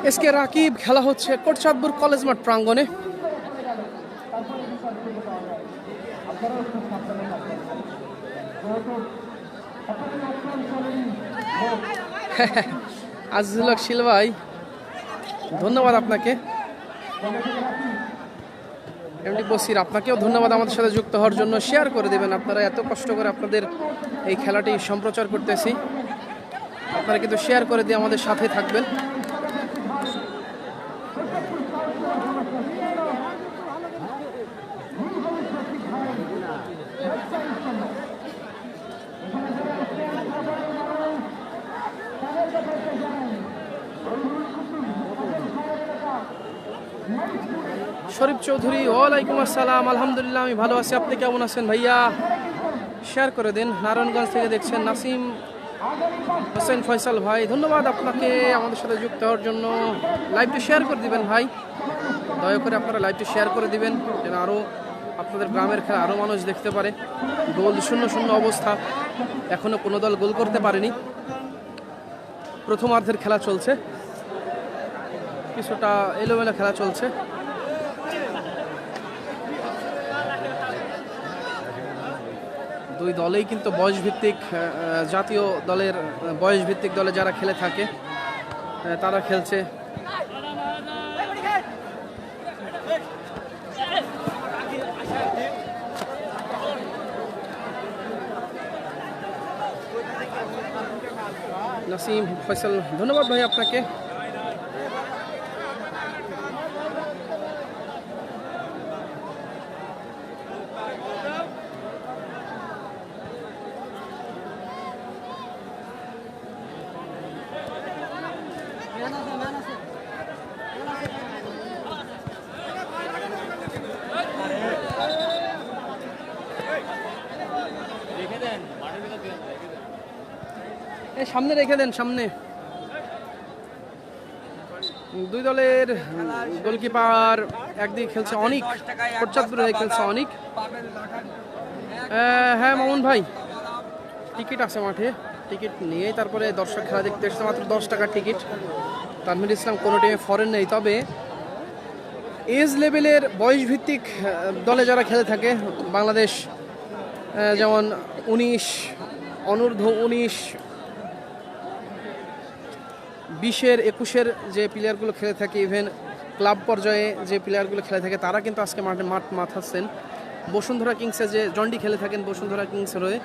এসকে রাকিব, খেলা হচ্ছে কোটচাঁদপুর কলেজ মাঠ প্রাঙ্গণে। আজিজুল হক শিল ভাই, ধন্যবাদ আপনাকে এমডি বসির, আপনাকেও ধন্যবাদ আমাদের সাথে যুক্ত হওয়ার জন্য। শেয়ার করে দেবেন, আপনারা এত কষ্ট করে আপনাদের এই খেলাটি সম্প্রচার করতেছি, আপনারা কিন্তু শেয়ার করে দিয়ে আমাদের সাথে থাকবেন। শরীফ চৌধুরী, ওয়ালাইকুম আসসালাম, আলহামদুলিল্লাহ আমি ভালো আছি, আপনি কেমন আছেন ভাইয়া? শেয়ার করে দিন। নারায়ণগঞ্জ থেকে দেখছেন নাসিম হোসেন ফয়সাল ভাই, ধন্যবাদ আপনাকে আমাদের সাথে যুক্ত হওয়ার জন্য। লাইভটি শেয়ার করে দিবেন ভাই, দয়া করে আপনারা লাইভটি শেয়ার করে দিবেন যেন আরও আপনাদের গ্রামের খেলা আরও মানুষ দেখতে পারে। গোল 0-0 অবস্থা, এখনও কোনো দল গোল করতে পারেনি। প্রথমার্ধের খেলা চলছে, কিছুটা এলোমেলো খেলা চলছে। দুই দলেই কিন্তু বয়সভিত্তিক জাতীয় দলের বয়সভিত্তিক দলে যারা খেলে থাকে তারা খেলছে। নাসিম ফয়সাল, ধন্যবাদ ভাই আপনাকে। সামনে রেখে দেন, সামনে। দুই দলের গোলকিপার একদিকে খেলছে অনিক, কোটচাঁদপুরে খেলছে অনিক। হ্যাঁ মামুন ভাই, টিকিট আছে মাঠে, টিকিট নিয়েই তারপরে দর্শক খেলা দেখতে এসেছে। মাত্র 10 টাকার টিকিট। তানভীর ইসলাম কোনো টিমে ফরেন নেই, তবে এজ লেভেলের বয়সভিত্তিক দলে যারা খেলে থাকে বাংলাদেশ, যেমন 19, অনূর্ধ্ব 19, 20-এর 21-এর যে প্লেয়ারগুলো খেলে থাকে, ইভেন ক্লাব পর্যায়ে যে প্লেয়ারগুলো খেলে থাকে, তারা কিন্তু আজকে মাঠাচ্ছেন। বসুন্ধরা কিংসে যে জন্ডি খেলে থাকেন, বসুন্ধরা কিংসের হয়ে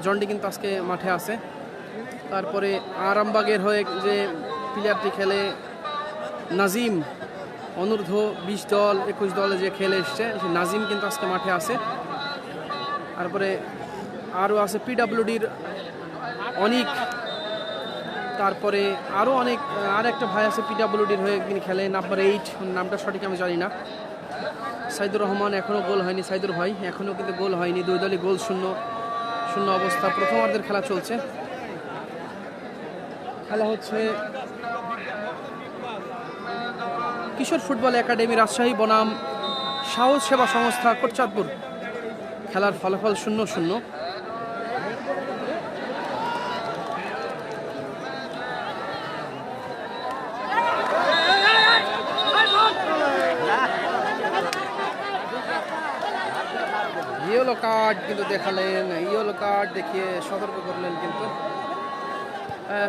জন্ডি কিন্তু আজকে মাঠে আছে। তারপরে আরামবাগের হয়ে যে প্লেয়ারটি খেলে নাজিম, অনূর্ধ্ব 20 দল 21 দলে যে খেলে এসছে, সে নাজিম কিন্তু আজকে মাঠে আছে। তারপরে আরও আছে পিডাব্লিউডির অনিক, তারপরে আরও অনেক, আর একটা ভাই আছে পিডাব্লিউডির হয়ে একদিন খেলে, নাম্বার 8, নামটা সঠিক আমি জানি না। সাইদুর রহমান, এখনও গোল হয়নি। সাইদুর ভাই, এখনও কিন্তু গোল হয়নি। দুই দলই গোল 0-0 অবস্থা। প্রথমার্ধের খেলা চলছে। খেলা হচ্ছে কিশোর ফুটবল একাডেমি রাজশাহী বনাম সাহস সেবা সংস্থা কোটচাঁদপুর। খেলার ফলাফল 0-0। ইয়েলো কার্ড কিন্তু দেখালেন, ইয়েলো কার্ড দেখিয়ে সতর্ক করলেন কিন্তু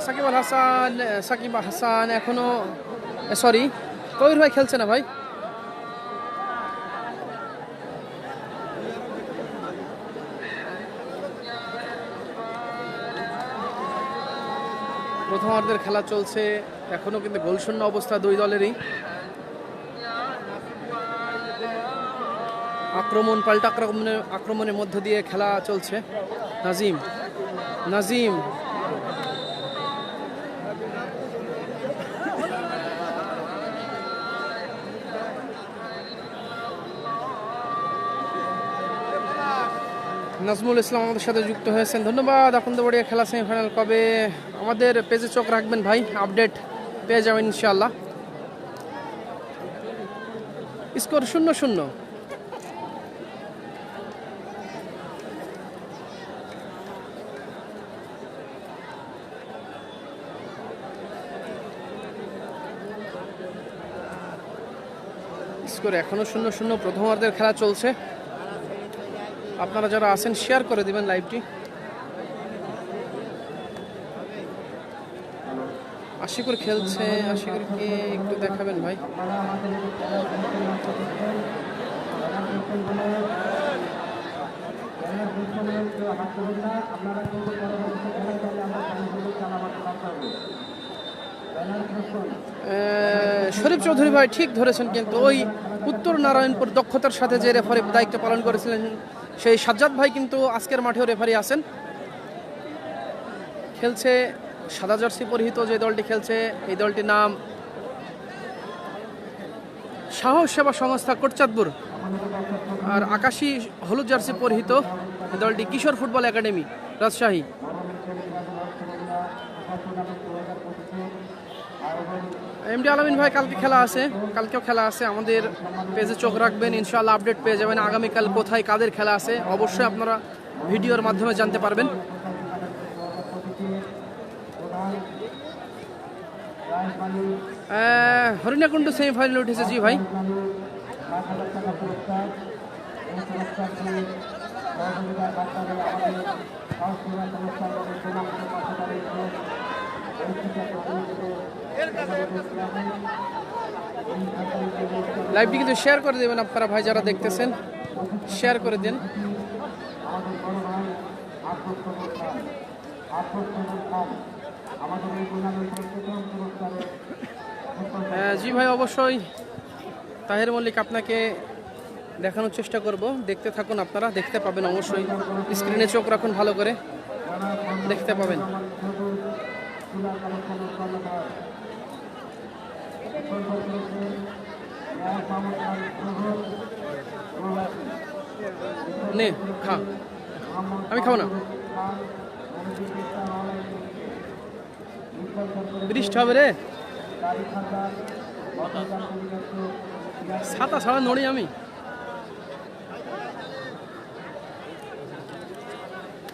সাকিব আল হাসান এখনো, সরি কবির ভাই খেলছে না ভাই। প্রথমার্ধের খেলা চলছে, এখনো কিন্তু গোল 0 অবস্থা দুই দলেরই। আক্রমণ পাল্টা আক্রমণের মধ্য দিয়ে খেলা চলছে। নাজিম নাজমুল ইসলাম আমাদের সাথে যুক্ত হয়েছেন, ধন্যবাদ। আখন্দবাড়িয়া খেলা সেমিফাইনাল কবে? আমাদের পেজে চোখ রাখবেন ভাই, আপডেট পেয়ে যাবেন ইনশাআল্লাহ। স্কোর 0-0। স্কোর এখনো 0-0। প্রথমার্ধের খেলা চলছে। আপনারা যারা আছেন শেয়ার করে দিবেন লাইভটি। আশিকুর খেলছে, আশিকুরকে একটু দেখাবেন ভাই। শরীফ চৌধুরী ভাই ঠিক ধরেছেন, কিন্তু ওই উত্তর নারায়ণপুর দক্ষতার সাথে যে রেফারি দায়িত্ব পালন করেছিলেন সেই সাজ্জাদ ভাই কিন্তু আজকের মাঠেও রেফারি আছেন। খেলছে সাদা জার্সি পরিহিত যে দলটি খেলছে, এই দলটির নাম সাহস সেবা সংস্থা কোটচাঁদপুর। আর আকাশী হলুদ জার্সি পরিহিত এই দলটি কিশোর ফুটবল একাডেমি রাজশাহী। এমডি আলামিন ভাই কালকে খেলা আছে, কালকেও খেলা আছে। আমাদের পেজে চোখ রাখবেন, ইনশাআল্লাহ আপডেট পেয়ে যাবেন আগামীকাল কোথায় কাদের খেলা আছে। অবশ্যই আপনারা ভিডিওর মাধ্যমে জানতে পারবেন। হরিণাকুণ্ডু সেমিফাইনালে উঠেছে। জি ভাই, লাইভটি কিন্তু শেয়ার করে দেবেন আপনারা ভাই, যারা দেখতেছেন শেয়ার করে দিন। জি ভাই, অবশ্যই তাহের মল্লিক আপনাকে দেখানোর চেষ্টা করব, দেখতে থাকুন আপনারা, দেখতে পাবেন অবশ্যই। স্ক্রিনে চোখ রাখুন, ভালো করে দেখতে পাবেন। নে খা, আমি খাও না, বৃষ্টি হবে রে, ছাতা ছাড়া নড়ি আমি।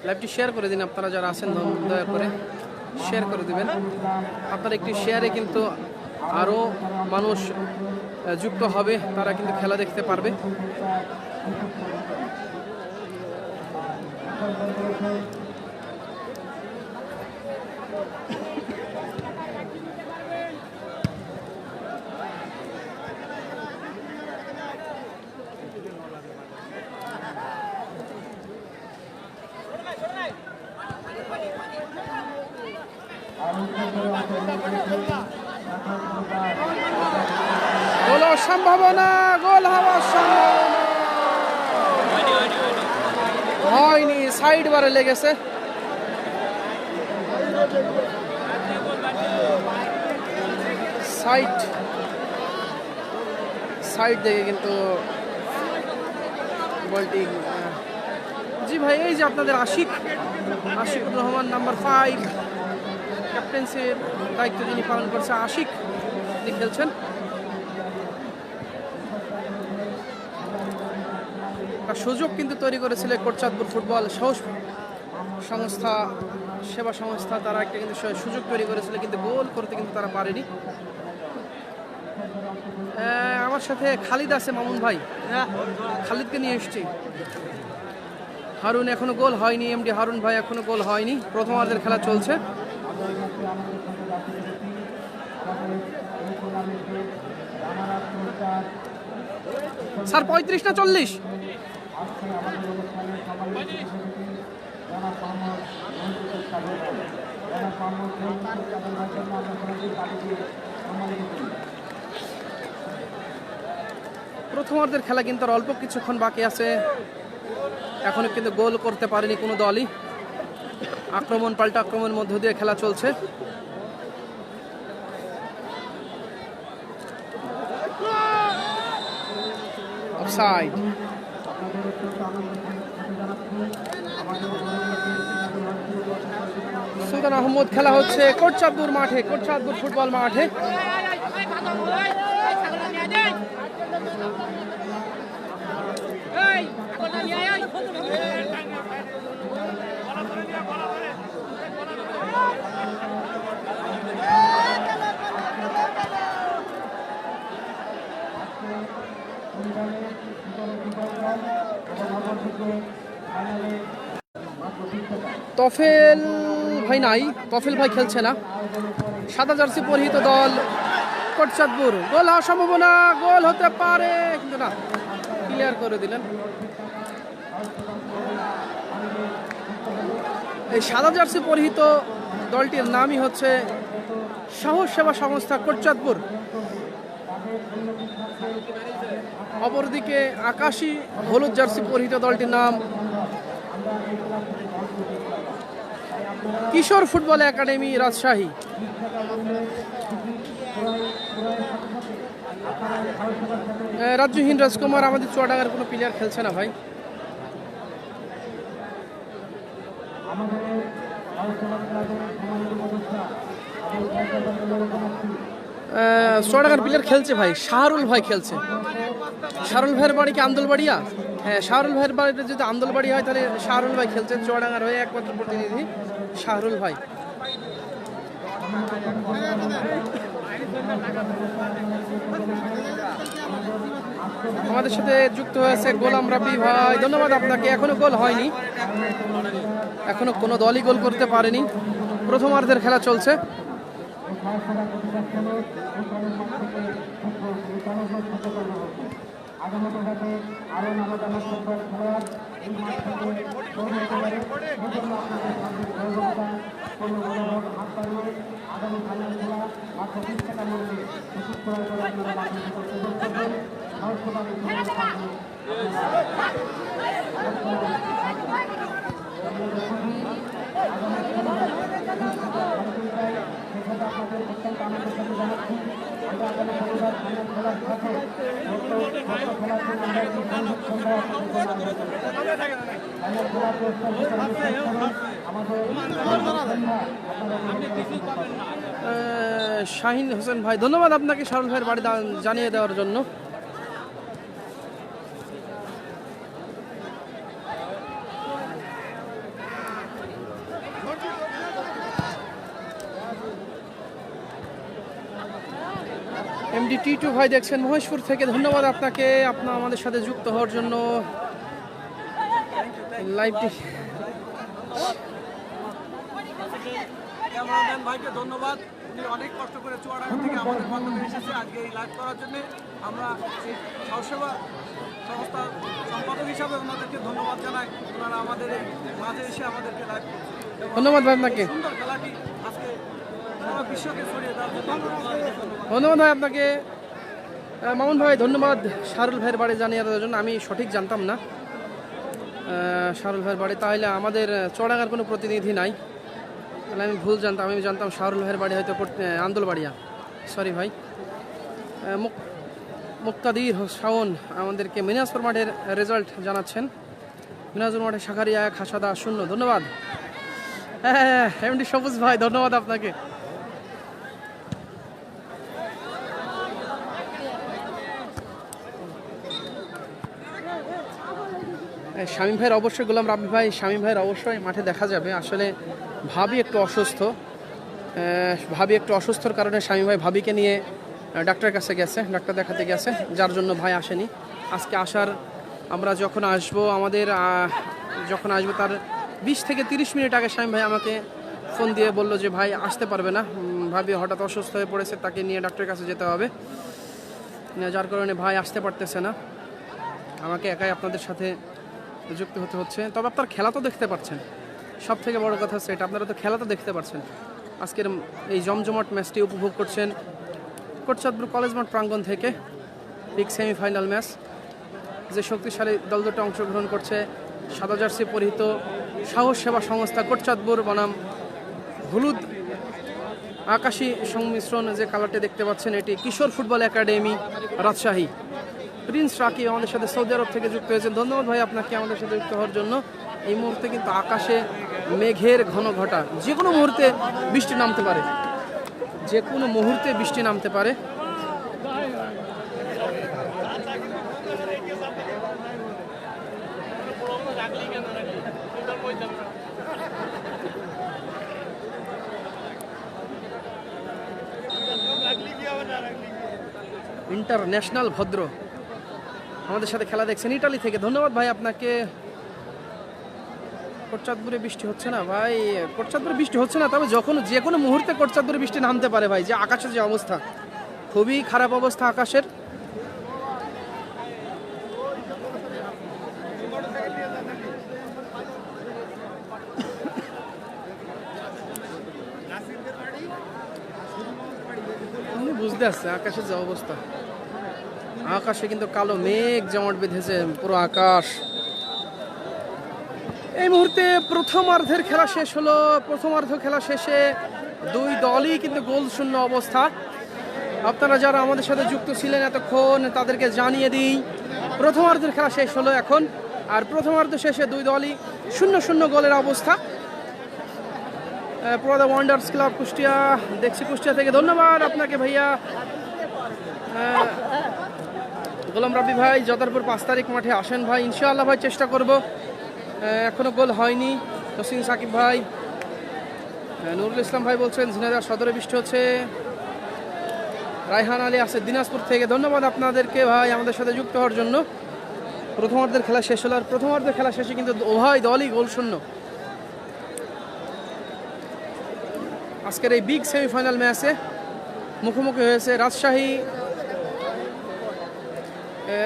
লাইভটি শেয়ার করে দিন আপনারা যারা আছেন, দয়া করে শেয়ার করে দিবেন। আপনার একটি শেয়ারে কিন্তু আরও মানুষ যুক্ত হবে, তারা কিন্তু খেলা দেখতে পারবে। গোল সম্ভাবনা, গোল হওয়ার সম্ভাবনা হয়নি, সাইড বারে লেগেছে। সাইড দেখে কিন্তু বলটি। জি ভাই, এই যে আপনাদের আশিকুর রহমান নাম্বার 5 ক্যাপ্টেন্সির দায়িত্ব যিনি পালন করছে, আশিক তিনি খেলছেন। সুযোগ কিন্তু তৈরি করেছিল কোটচাঁদপুর ফুটবল সাহস সংস্থা সেবা সংস্থা, তারা একটা কিন্তু সুযোগ তৈরি করেছিল, কিন্তু গোল করতে কিন্তু তারা পারেনি। আমার সাথে খালিদ আছে, মামুন ভাই, খালিদকে নিয়ে এসছি। হারুন এখনো গোল হয়নি, এমডি হারুন ভাই এখনো গোল হয়নি। প্রথমার্ধের খেলা চলছে। স্যার 35 না 40? প্রথমার্ধের খেলা কিন্তু আর অল্প কিছুক্ষণ বাকি আছে, এখনো কিন্তু গোল করতে পারেনি কোনো দলই। আক্রমণ পাল্টা আক্রমণের মধ্য দিয়ে খেলা চলছে। অফসাইড। সুলতান আহমদ খেলা হচ্ছে কোটচাঁদপুর মাঠে, কোটচাঁদপুর ফুটবল মাঠে। তফেল ভাই নাই, তফেল ভাই খেলছে না। সাদা জার্সি পরিহিত দল কোটচাঁদপুর। গোল হওয়ার সম্ভাবনা, গোল হতে পারে কিন্তু না, ক্লিয়ার করে দিলেন। এই সাদা জার্সি পরিহিত দলটির নামই হচ্ছে সাহস সেবা সংস্থা কোটচাঁদপুর। অপরদিকে আকাশী হলুদ জার্সি পরিহিত দলটির নাম কিশোর ফুটবল একাডেমি রাজশাহী। রাজ্যহীন রাজকুমার, আমাদের চুয়াডাঙ্গার কোনো প্লেয়ার খেলছে না ভাই। চুয়াডাঙ্গার প্লেয়ার খেলছে ভাই, শাহরুল ভাই খেলছে। শাহরুল ভাইয়ের বাড়ি কি আন্দোলবাড়িয়া? হ্যাঁ, শাহরুল ভাইয়ের বাড়িতে যদি আন্দোলবাড়ি হয় তাহলে শাহরুল ভাই খেলছে চুয়াডাঙ্গার হয়ে, একমাত্র প্রতিনিধি শাহরুল ভাই। আমাদের সাথে যুক্ত হয়েছে গোলাম রাব্বি ভাই, ধন্যবাদ আপনাকে। এখনো গোল হয়নি, এখনো কোনো দলই গোল করতে পারেনি। প্রথমার্ধের খেলা চলছে। শাহিন হোসেন ভাই, ধন্যবাদ আপনাকে শাহরুল ভাইয়ের বাড়ি জানিয়ে দেওয়ার জন্য। এমডি টি2 ভাই দেখছেন মহেশপুর থেকে, ধন্যবাদ আপনাকে আপনার আমাদের সাথে যুক্ত হওয়ার জন্য। লাইভটি
ক্যামেরাম্যান ভাইকে ধন্যবাদ, উনি অনেক কষ্ট করে চুয়াডাঙ্গা থেকে আমাদের মাধ্যমে এসেছে আজকে এই লাইভ করার জন্য। আমরা এই সমাজসেবা সংস্থার সম্পাদক হিসাবে ওনাদেরকে ধন্যবাদ জানাই, ওনারা আমাদের এই মাঝে এসে আমাদেরকে লাইভ করছে।
ধন্যবাদ ভাই আপনাকে,
সুন্দর খেলাটি আজকে সারা বিশ্বকে ছড়িয়ে দেওয়ার জন্য
ধন্যবাদ ভাই আপনাকে। মামুন ভাই ধন্যবাদ শাহরুল ভাইয়ের বাড়ি জানিয়ে দেওয়ার জন্য। আমি সঠিক জানতাম না শাহরুল ভাইয়ের বাড়ি, তাহলে আমাদের চুয়াডাঙ্গার কোনো প্রতিনিধি নাই, তাহলে আমি ভুল জানতাম। আমি জানতাম শাহরুল ভাইয়ের বাড়ি হয়তো আন্দোলবাড়িয়া, সরি ভাই। মুক্তাদির শাওন আমাদেরকে মিনাজপুর মাঠের রেজাল্ট জানাচ্ছেন। মিনাজপুর মাঠে শাখারিয়া 1, হাসাদা 0, ধন্যবাদ। হ্যাঁ, এমডি সবুজ ভাই ধন্যবাদ আপনাকে। শামীম ভাইয়ের অবশ্যই, গোলাম রাব্বি ভাই, শামীম ভাইয়ের অবশ্যই মাঠে দেখা যাবে। আসলে ভাবি একটু অসুস্থ, অসুস্থর কারণে শামীম ভাই ভাবিকে নিয়ে ডাক্তারের কাছে গেছে, ডাক্তার দেখাতে গেছে, যার জন্য ভাই আসেনি। আজকে আমরা যখন আসবো তার 20 থেকে 30 মিনিট আগে শামীম ভাই আমাকে ফোন দিয়ে বলল যে ভাই আসতে পারবে না, ভাবি হঠাৎ অসুস্থ হয়ে পড়েছে, তাকে নিয়ে ডাক্তারের কাছে যেতে হবে, যার কারণে ভাই আসতে পারতেছে না। আমাকে একাই আপনাদের সাথে যুক্ত হতে হচ্ছে। তবে আপনার খেলা তো দেখতে পাচ্ছেন, সব থেকে বড় কথা হচ্ছে এটা, আপনারা তো খেলা তো দেখতে পাচ্ছেন। আজকের এই জমজমাট ম্যাচটি উপভোগ করছেন কোটচাঁদপুর কলেজ মাঠ প্রাঙ্গণ থেকে। বিগ সেমিফাইনাল ম্যাচ, যে শক্তিশালী দল দুটো অংশগ্রহণ করছে। সাদা জার্সি পরিহিত সাহস সেবা সংস্থা কোটচাঁদপুর বনাম হলুদ আকাশী সংমিশ্রণ যে কালারটি দেখতে পাচ্ছেন, এটি Kishore football academy Rajshahi. Prince Rakib আমাদের সাথে সৌদি আরব থেকে যুক্ত হয়েছেন, ধন্যবাদ ভাই আপনাকে আমাদের সাথে যুক্ত হওয়ার জন্য। এই মুহূর্তে কিন্তু আকাশে মেঘের ঘন ঘটা, যে কোনো মুহূর্তে বৃষ্টি নামতে পারে, যে কোনো মুহূর্তে বৃষ্টি নামতে পারে। ইন্টারন্যাশনাল ভদ্র আমাদের সাথে খেলা দেখছেন ইটালি থেকে, ধন্যবাদ ভাই আপনাকে। কোটচাঁদপুরে বৃষ্টি হচ্ছে না ভাই, কোটচাঁদপুরে বৃষ্টি হচ্ছে না, তবে যখন যে কোনো মুহূর্তে কোটচাঁদপুরে বৃষ্টি নামতে পারে ভাই। যে আকাশের যে অবস্থা, খুবই খারাপ অবস্থা আকাশের। বুঝতে আসছে আকাশের যে অবস্থা, আকাশে কিন্তু কালো মেঘ জমাট বেঁধেছে পুরো আকাশ। এই মুহূর্তে প্রথমার্ধের খেলা শেষ হলো। প্রথমার্ধ খেলা শেষে দুই দলই কিন্তু গোল শূন্য অবস্থা। আপনারা যারা আমাদের সাথে যুক্ত ছিলেন এতক্ষণ তাদেরকে জানিয়ে দিই, প্রথমার্ধের খেলা শেষ হলো এখন, আর প্রথমার্ধ শেষে দুই দলই 0-0 গোলের অবস্থা। প্রদা ওয়ান্ডার্স ক্লাব কুষ্টিয়া দেখছি কুষ্টিয়া থেকে, ধন্যবাদ আপনাকে ভাইয়া। গোলাম রাব্বি ভাই জদারপুর 5 তারিখ মাঠে আসেন ভাই, ইনশাআল্লাহ ভাই চেষ্টা করব। এখনো গোল হয়নি। তসিন সাকিব ভাই, নুরুল ইসলাম ভাই বলছেন ঝিনাইদহ সদরে বৃষ্টি হচ্ছে। রায়হান আলী আছে দিনাজপুর থেকে, ধন্যবাদ আপনাদেরকে ভাই আমাদের সাথে যুক্ত হওয়ার জন্য। প্রথমার্ধের খেলা শেষ হলো, আর প্রথমার্ধের খেলা শেষে কিন্তু উভয় দলই গোল শূন্য। আজকের এই বিগ সেমিফাইনাল ম্যাচে মুখোমুখি হয়েছে রাজশাহী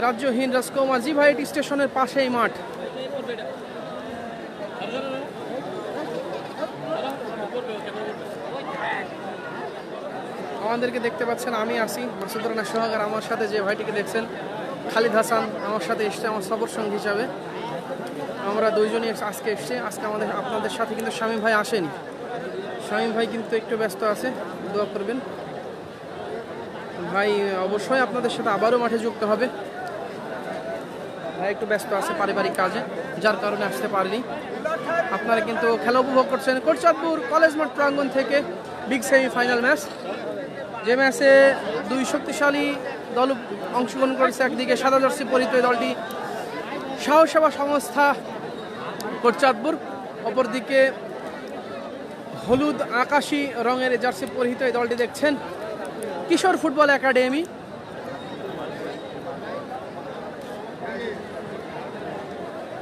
রাজ্যহীন রাজকুমার। জি ভাই, এটি স্টেশনের পাশেই মাঠ। আমাদেরকে দেখতে পাচ্ছেন, আমি আছি মাসুদ রানা সোহাগ, আর আমার সাথে যে ভাইটিকে দেখছেন খালিদ হাসান আমার সাথে এসছে আমার সফর সঙ্গী হিসাবে। আমরা দুইজনই আজকে এসছি। আজকে আপনাদের সাথে কিন্তু শামীম ভাই আসেনি, শামীম ভাই কিন্তু একটু ব্যস্ত আছে, দোয়া করবেন ভাই। অবশ্যই আপনাদের সাথে আবারও মাঠে যুক্ত হবে ভাই, একটু ব্যস্ত আছে পারিবারিক কাজে, যার কারণে আসতে পারেনি। আপনারা কিন্তু খেলা উপভোগ করছেন কোটচাঁদপুর কলেজ মাঠ প্রাঙ্গণ থেকে বিগ সেমিফাইনাল ম্যাচ, যে ম্যাচে দুই শক্তিশালী দল অংশগ্রহণ করেছে। একদিকে সাদা জার্সি পরিহিত দলটি সাহস সেবা সংস্থা কোটচাঁদপুর, অপরদিকে হলুদ আকাশি রঙের জার্সি পরিহিত এই দলটি দেখছেন কিশোর ফুটবল একাডেমি।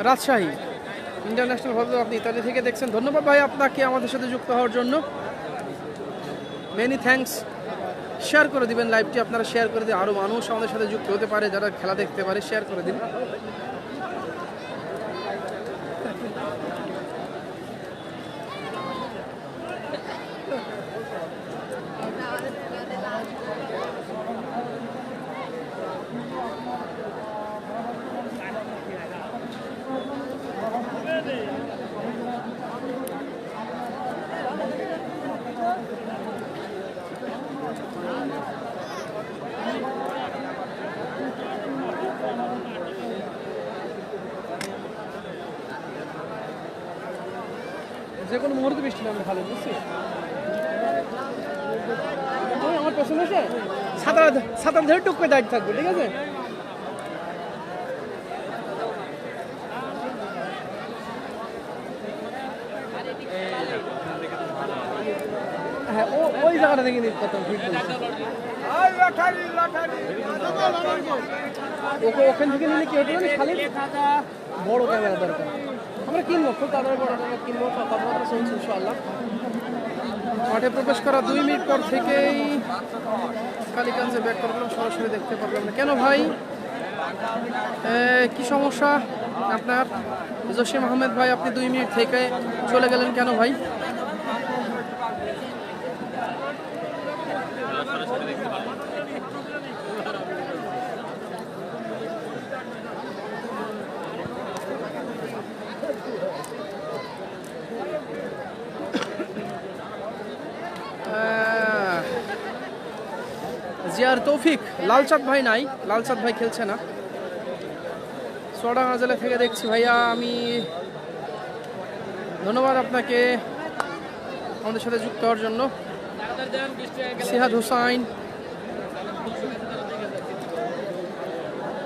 রাজশাহী ইন্টারন্যাশনাল ভদ্র, আপনি ইতালি থেকে দেখছেন, ধন্যবাদ ভাই আপনাকে আমাদের সাথে যুক্ত হওয়ার জন্য। Many thanks. শেয়ার করে দিবেন লাইভটি, আপনারা শেয়ার করে দিয়ে আরও মানুষ আমাদের সাথে যুক্ত হতে পারে, যারা খেলা দেখতে পারে শেয়ার করে দিন। যে কোনো মুহূর্তে বৃষ্টি নামে ভালো, বুঝছিস? আমার পছন্দ আছে সাঁতার ধরে টুক করে দাঁড়িয়ে থাকবো, ঠিক আছে? হ্যাঁ, ওই জায়গাটা দেখে নিস কত ভিড়। ওখান থেকে নিলে কি হতে পারে, খালি বড় ক্যামেরা দরকার। আমরা কিনবো, খুব তাড়াতাড়ি বড় ক্যামেরা কিনবো, কথাবার্তা চলছে ইনশাআল্লাহ। মাঠে প্রবেশ করা 2 মিনিট পর থেকেই কালীগঞ্জে ব্যাক করলাম, সরাসরি দেখতে পারলাম না। কেন ভাই, কি সমস্যা আপনার? জসিম আহমেদ ভাই, আপনি 2 মিনিট থেকে চলে গেলেন কেন ভাই? জিয়ার তৌফিক, লালচাঁদ ভাই নাই, লালচাঁদ ভাই খেলছে না। চুয়াডাঙ্গা জেলা থেকে দেখছি ভাইয়া আমি, ধন্যবাদ আপনাকে আমাদের সাথে যুক্ত হওয়ার জন্য। সিহাদ হুসাইন,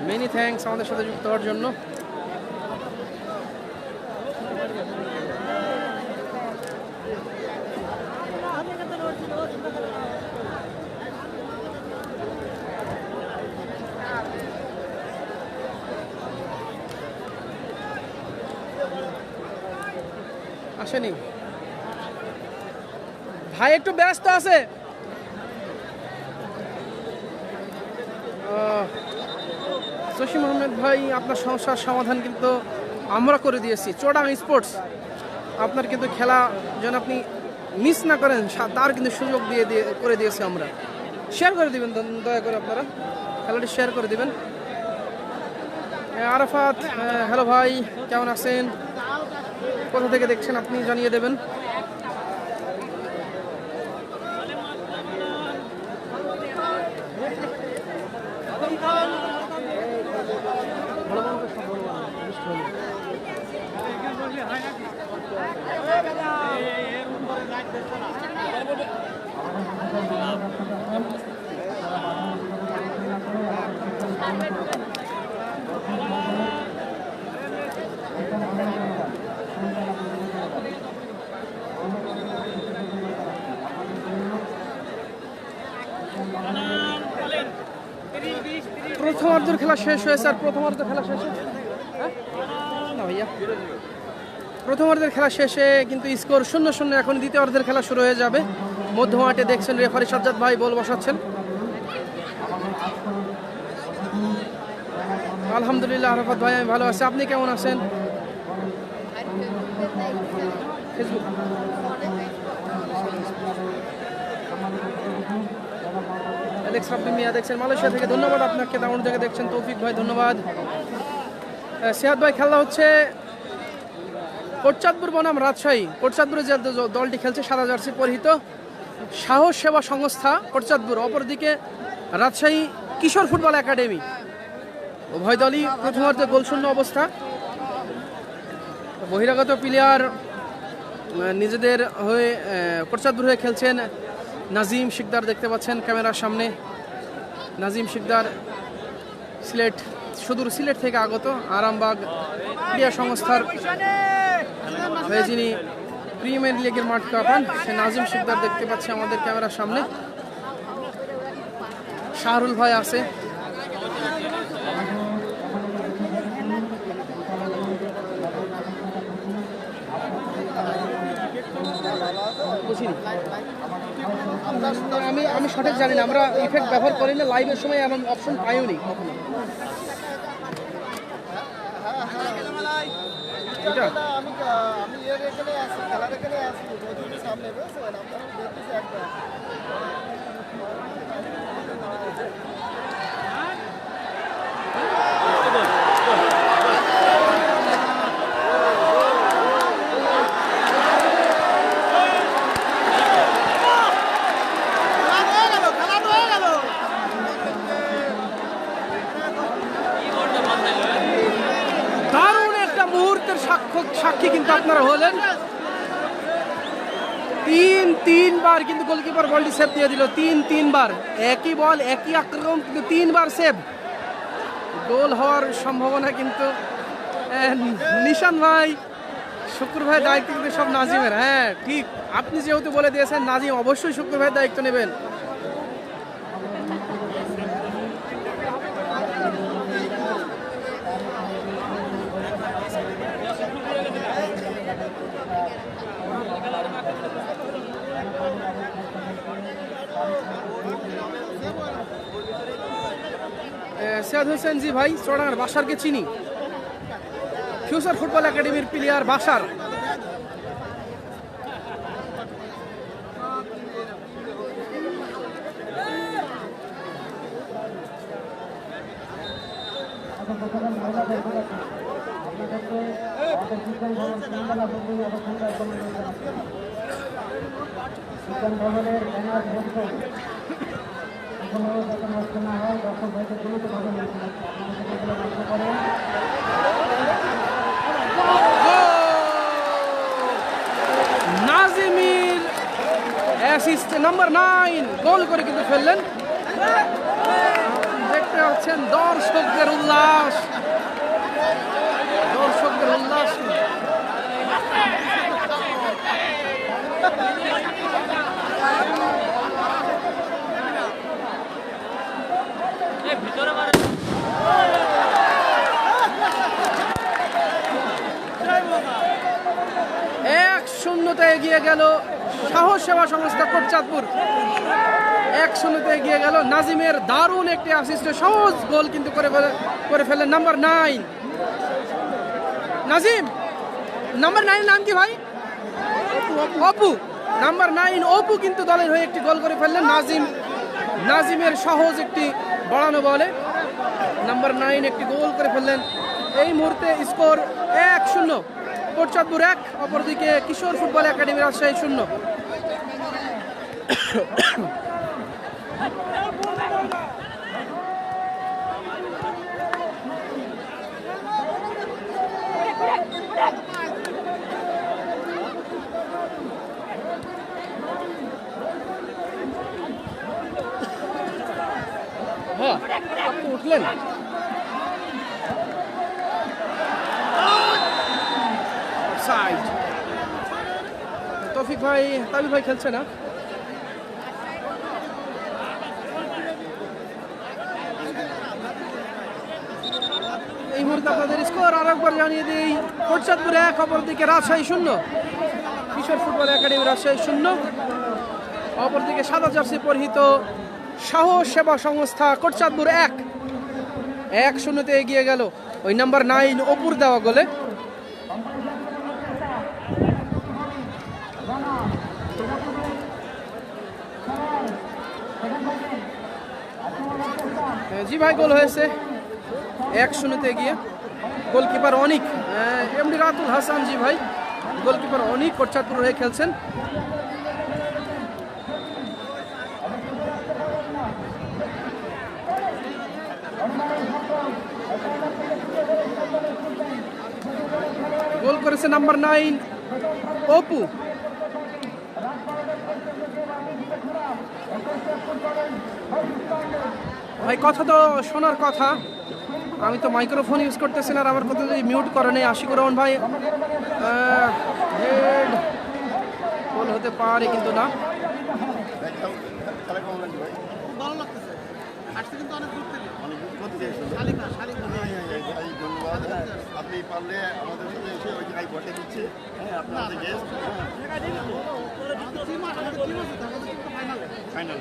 মেনি থ্যাঙ্কস আমাদের সাথে যুক্ত হওয়ার জন্য। আসেনি ভাই, একটু ব্যস্ত আছে। জসিম আহমেদ ভাই, আপনার সমস্যার সমাধান কিন্তু আমরা করে দিয়েছি। চোডাং স্পোর্টস আপনার কিন্তু খেলা যেন আপনি মিস না করেন তার কিন্তু সুযোগ দিয়ে করে দিয়েছি আমরা। শেয়ার করে দিবেন দয়া করে, আপনারা খেলাটি শেয়ার করে দিবেন। আরাফাত, হ্যালো ভাই, কেমন আছেন? কোথা থেকে দেখছেন আপনি জানিয়ে দেবেন। প্রথমার্ধের খেলা শেষ হয়েছে। আর প্রথমার্ধের খেলা শেষে না ভাইয়া, প্রথমার্ধের খেলা শেষে কিন্তু স্কোর 0-0। এখন দ্বিতীয়ার্ধের খেলা শুরু হয়ে যাবে। মধ্যমাঠে দেখছেন রেফারি সাজ্জাদ ভাই বল বসাচ্ছেন। আলহামদুলিল্লাহ আরাফাত ভাই, আমি ভালো আছি। আপনি কেমন আছেন? ফেসবুক অ্যালেক্স রাব্বি মিয়া দেখছেন মালয়েশিয়া থেকে, ধন্যবাদ আপনাকে। দাউন থেকে দেখছেন তৌফিক ভাই, ধন্যবাদ। সিহাদ ভাই, খেলা হচ্ছে কোটচাঁদপুর বনাম রাজশাহী। কোটচাঁদপুরে যে দলটি খেলছে সাদা জার্সি পরিহিত সাহস সেবা সংস্থা কোটচাঁদপুর, অপরদিকে রাজশাহী কিশোর ফুটবল একাডেমি। উভয় দলই প্রথমার্ধে গোলশূন্য অবস্থা। বহিরাগত প্লেয়ার নিজেদের হয়ে কোটচাঁদপুর হয়ে খেলছেন নাজিম শিকদার, দেখতে পাচ্ছেন ক্যামেরার সামনে। নাজিম শিকদার সুদূর সিলেট থেকে আগত, আরামবাগ ক্রীড়া সংস্থার হয়ে যিনি প্রিমিয়ার লিগের মাঠ কাঁপান, সে নাজিম শিকদার দেখতে পাচ্ছে আমাদের ক্যামেরার সামনে। শাহরুল ভাই আছে। আমি সঠিক জানি না, আমরা ইফেক্ট ব্যবহার করি না লাইভের সময়, এমন অপশন পাইও নি কখনো। সাক্ষী কিন্তু আপনারা হলেন। তিনবার কিন্তু গোলকিপার বলটি সেভ দিয়ে দিল। তিনবার একই বল একই আক্রমণ, কিন্তু 3বার সেভ। গোল হওয়ার সম্ভাবনা কিন্তু নিশান ভাই, শুক্র ভাই দায়িত্ব কিন্তু সব নাজিমের। হ্যাঁ ঠিক, আপনি যেহেতু বলে দিয়েছেন নাজিম অবশ্যই শুক্র ভাই দায়িত্ব নেবেন। সিয়াদ হোসেন, জি ভাই, চড়াঙ্গার বাসারকে চিনি। ফিউচার ফুটবল একাডেমির প্লেয়ার বাসার। নাজিমির অ্যাসিস্ট নাম্বার 9 গোল করে কিন্তু ফেললেন। দেখতে পাচ্ছেন দর্শকদের উল্লাস, দর্শকদের উল্লাস। এগিয়ে গেল সাহস সেবা সংস্থা কোটচাঁদপুর, 1-0 এগিয়ে গেল। নাজিমের দারুণ একটি অ্যাসিস্টে সহজ গোল কিন্তু করে ফেললেন নাম্বার 9 নাজিম। নাম্বার 9 নাম কি ভাই? অপু। নাম্বার 9 অপু কিন্তু দলের হয়ে একটি গোল করে ফেললেন। নাজিমের সহজ একটি বাড়ানো বলে নাম্বার 9 একটি গোল করে ফেললেন। এই মুহূর্তে স্কোর 1-0, কোটচাঁদপুর 1, অপরদিকে কিশোর ফুটবল একাডেমি রাজশাহী 0। হ্যাঁ, আপনি উঠলেন। সাইড তৌফিক ভাই, তাবিল ভাই খেলছে না। এই মুহূর্তে আপনাদের স্কোর আরেকবার জানিয়ে দিই, কোটচাঁদপুর 1, অপরদিকে রাজশাহী 0। কিশোর ফুটবল একাডেমি রাজশাহী 0, অপরদিকে সাদা জার্সি পরিহিত সাহস সেবা সংস্থা কোটচাঁদপুর 1-0 এগিয়ে গেল ওই নাম্বার 9 অপুর দেওয়া গোলে। জি ভাই, গোল হয়েছে 1-0 এগিয়ে। গোলকিপার অনিক, এমডি রাতুল হাসান। জি ভাই, গোলকিপার অনিক কোটচাঁদপুর হয়ে খেলছেন। গোল করেছে নাম্বার 9 অপু। ভাই কথা তো শোনার কথা, আমি তো মাইক্রোফোন ইউজ করতেছি না, আর আমার কথা যদি মিউট করে নেই। আশিকুর রহমান ভাই, হেড গোল হতে পারে কিন্তু না।
ভালো লাগতেছে, আসছে কিন্তু অনেক দূর থেকে।
আপনি পারলে আমাদের সাথে এসে ওই জায়গায় বসে দিচ্ছে। হ্যাঁ, আপনার গেস্ট ফাইনাল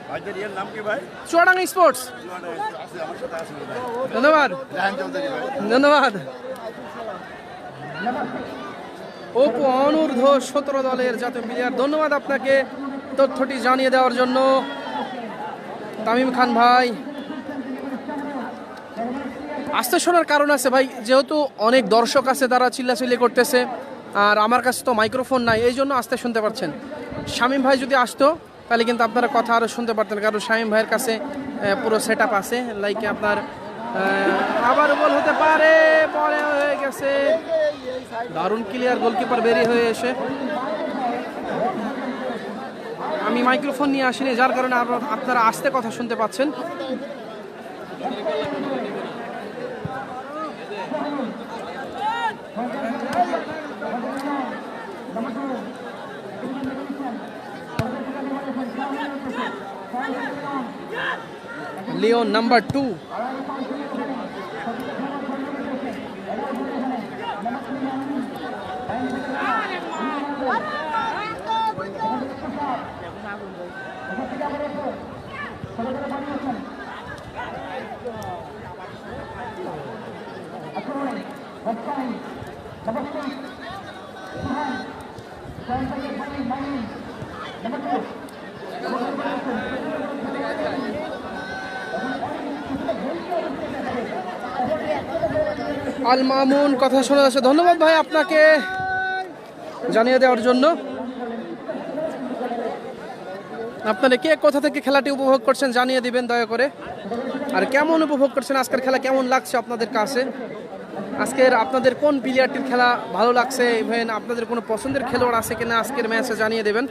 ভাইদের এর নাম কি ভাই?
চুয়াডাঙ্গা স্পোর্টস।
আছে আমার সাথে আছে ভাই।
ধন্যবাদ
রায়হান চৌধুরী ভাই।
ধন্যবাদ। অপু অনূর্ধ্ব 17 দলের জাতীয় প্লেয়ার। ধন্যবাদ আপনাকে তথ্যটি জানিয়ে দেওয়ার জন্য তামিম খান ভাই। আসতে শোনার কারণ আছে ভাই, যেহেতু অনেক দর্শক আছে তারা চিল্লাচিল্লি করতেছে, আর আমার কাছে তো মাইক্রোফোন নাই, এই জন্য আসতে শুনতে পাচ্ছেন। শামীম ভাই যদি আসতো তাহলে কিন্তু আপনারা কথা আরও শুনতে পারতেন, কারণ শামীম ভাইয়ের কাছে পুরো সেট আপ আছে। লাইক আপনার আবার বল হতে পারে, পরে হয়ে গেছে, দারুণ ক্লিয়ার, গোলকিপার বেরিয়ে হয়ে এসে। আমি মাইক্রোফোন নিয়ে আসিনি, যার কারণে আপনারা আস্তে কথা শুনতে পাচ্ছেন। Leone number 2। আল মামুন কথা শোনা যাচ্ছে। ধন্যবাদ ভাই আপনাকে জানিয়ে দেওয়ার জন্য। আপনারা কে কোথা থেকে খেলাটি উপভোগ করছেন জানিয়ে দিবেন দয়া করে, আর কেমন উপভোগ করছেন, আজকের খেলা কেমন লাগছে আপনাদের কাছে, আজকের আপনাদের কোন প্লেয়ারটির খেলা ভালো লাগছে, ইভেন আপনাদের কোনো পছন্দের খেলোয়াড় আছে কিনা আজকের ম্যাচে জানিয়ে দেবেন।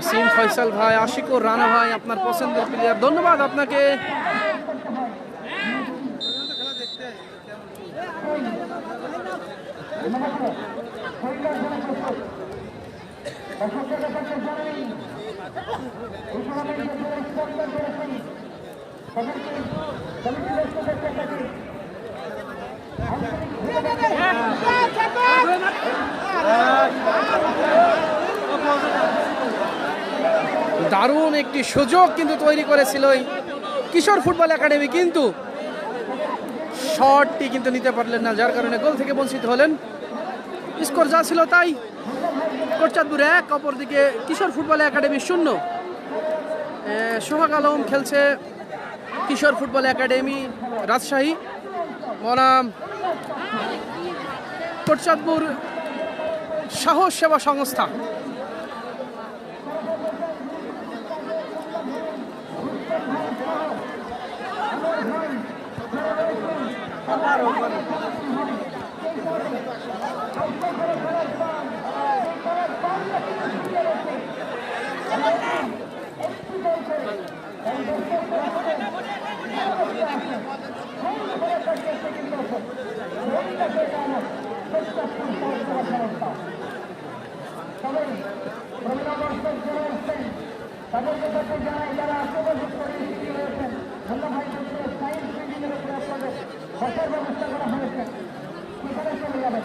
ওসিম ফয়সাল ভাই, আশিকুর রানা ভাই, আপনার পছন্দের প্লেয়ার, ধন্যবাদ আপনাকে। দারুণ একটি সুযোগ কিন্তু তৈরি করেছিল এই কিশোর ফুটবল একাডেমি, কিন্তু শটটি কিন্তু নিতে পারলেন না, যার কারণে গোল থেকে বঞ্চিত হলেন। স্কোর যা ছিল তাই, কোটচাঁদপুর 1, অপরদিকে কিশোর ফুটবল একাডেমি 0। সোহাগ আলম খেলছে কিশোর ফুটবল একাডেমি রাজশাহী বনাম কোটচাঁদপুর সাহস সেবা সংস্থা।
তাদেরকে কাছে জানাই যারা আত্মপ্রকাশ করে এসেছি রয়েছেন মোল্লা ভাই সায়েন্স বিল্ডিংয়ের উপরে আপনাদের বসার ব্যবস্থা করা হয়েছে, সেখানে চলে যাবেন।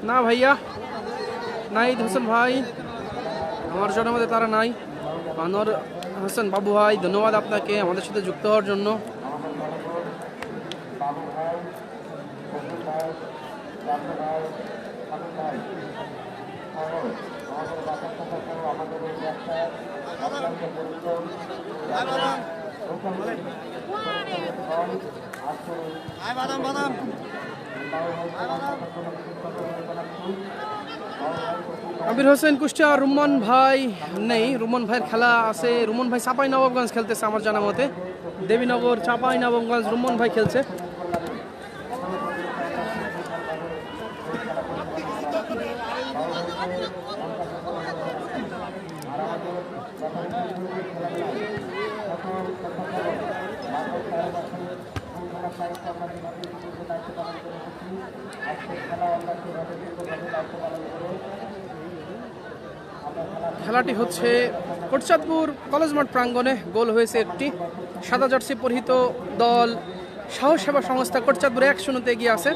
না ভাইয়া, নাহিদ হোসেন ভাই আমার জনমতে তারা নাই। আনোয়ার হোসেন বাবু ভাই, ধন্যবাদ আপনাকে আমাদের সাথে যুক্ত হওয়ার জন্য। আবির হোসেন কুষ্টিয়া, রুমন ভাই নেই, রুমন ভাইয়ের খেলা আছে। রুমন ভাই চাপাই নবাবগঞ্জ খেলতেছে আমার জানা মতে, দেবীনগর চাপাই নবাবগঞ্জ রুমন ভাই খেলছে। খেলাটি হচ্ছে কোটচাঁদপুর কলেজ মাঠ প্রাঙ্গণে। গোল হয়েছে একটি। সাদা জার্সি পরিহিত দল সাহস সেবা সংস্থা কোটচাঁদপুর 1-0 এগিয়ে আছে।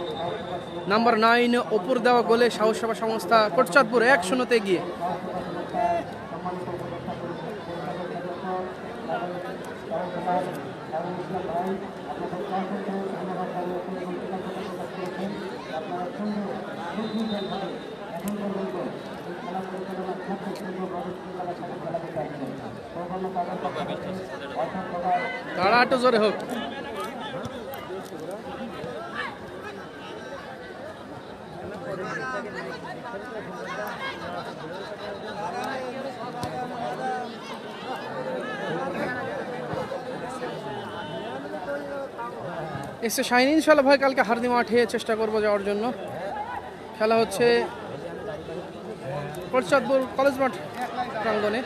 নাম্বার 9 অপুর দেওয়া গোলে সাহস সেবা সংস্থা কোটচাঁদপুর 1-0 এগিয়ে। তারা একটু জোরে হোক। এসে শাইন ইনশাল্লাহ ভাই, কালকে হারদি মাঠে চেষ্টা করবো যাওয়ার জন্য। খেলা হচ্ছে কোটচাঁদপুর কলেজ মাঠ প্রাঙ্গণে।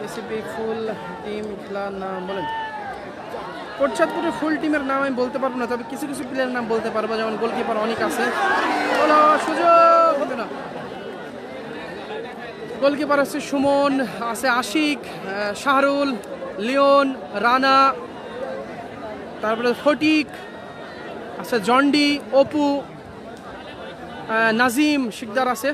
এসিপি ফুল টিম খেলার নাম বলেন। কোটচাঁদপুরের ফুল টিমের নাম আমি বলতে পারবো না, তবে কিছু কিছু প্লেয়ারের নাম বলতে পারবো, যেমন গোলকিপার অনেক আছে। সুযোগ হতো না। গোলকিপার আছে সুমন, আছে আশিক, শাহরুল, লিওন, রানা, তারপরে ফটিক আছে, জন্ডি, অপু, নাজিম শিকদার আছে।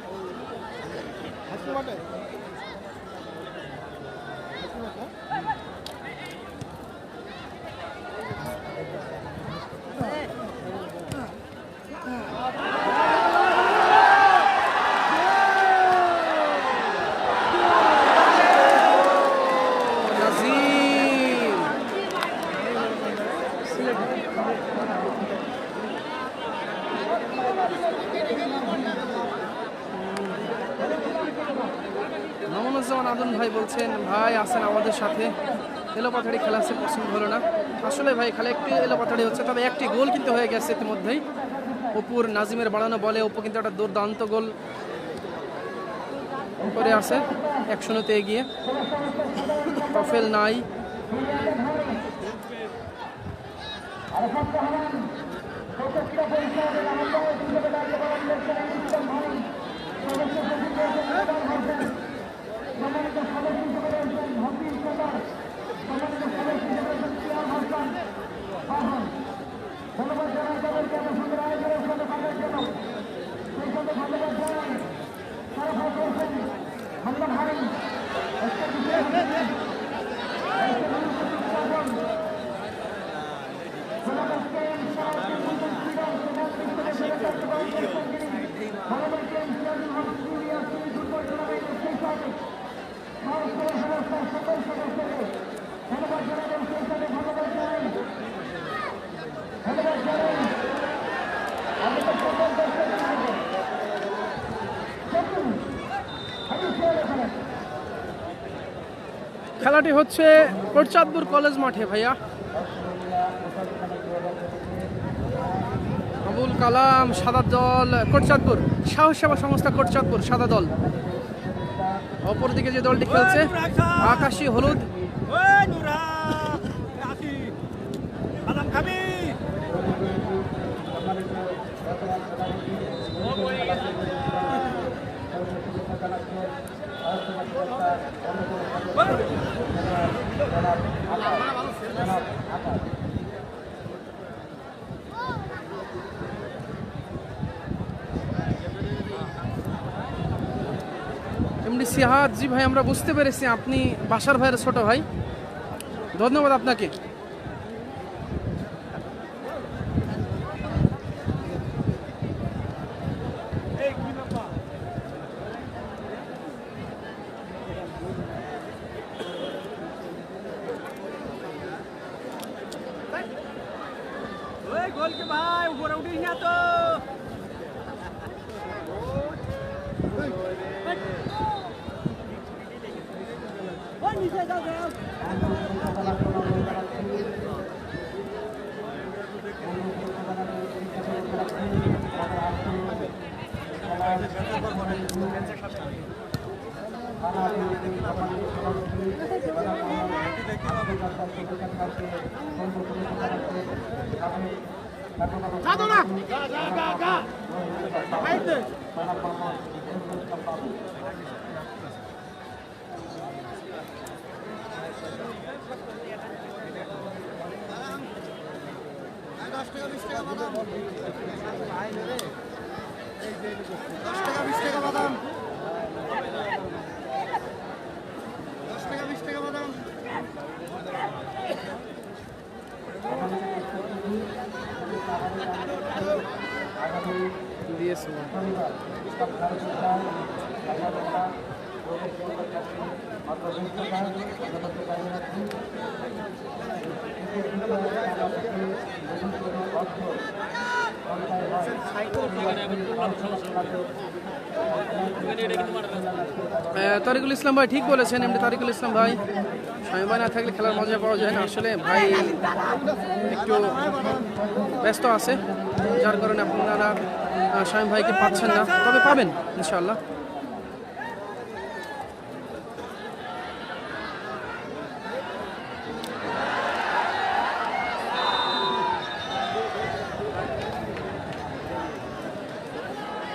আদন ভাই বলছেন ভাই আছেন আমাদের সাথে, এলোপাথাড়ি খেলা আছে, পছন্দ হলো না। আসলে ভাই খেলা একটু এলোপাথাড়ি হচ্ছে, তবে একটি গোল কিন্তু হয়ে গেছে ইতিমধ্যেই। অপুর নাজিমের বাড়ানো বলে অপু কিন্তু একটা দুর্দান্ত গোল করে আছে 1-0-তে এগিয়ে। তফেল নাই, খেলাটি হচ্ছে কোটচাঁদপুর কলেজ মাঠে ভাইয়া। আবুল কালাম সাদা দল কোটচাঁদপুর, সাহস সেবা সংস্থা কোটচাঁদপুর সাদা দল। অপরদিকে যে দলটি খেলছে আকাশী হলুদ, এমডি সিহাদ। জি ভাই, আমরা বুঝতে পেরেছি আপনি বাসার ভাইয়ের ছোট ভাই, ধন্যবাদ আপনাকে।
গোল কে ভাই উপরে উঠিস না তো।
দিয়েছে তারিকুল ইসলাম ভাই ঠিক বলেছেন। এমনি তারিকুল ইসলাম ভাই, স্বামী ভাই না থাকলে খেলার মজা পাওয়া যায় না। আসলে ভাই একটু ব্যস্ত আছে, যার কারণে আপনারা স্বামী ভাইকে পাচ্ছেন না, তবে পাবেন ইনশাআল্লাহ।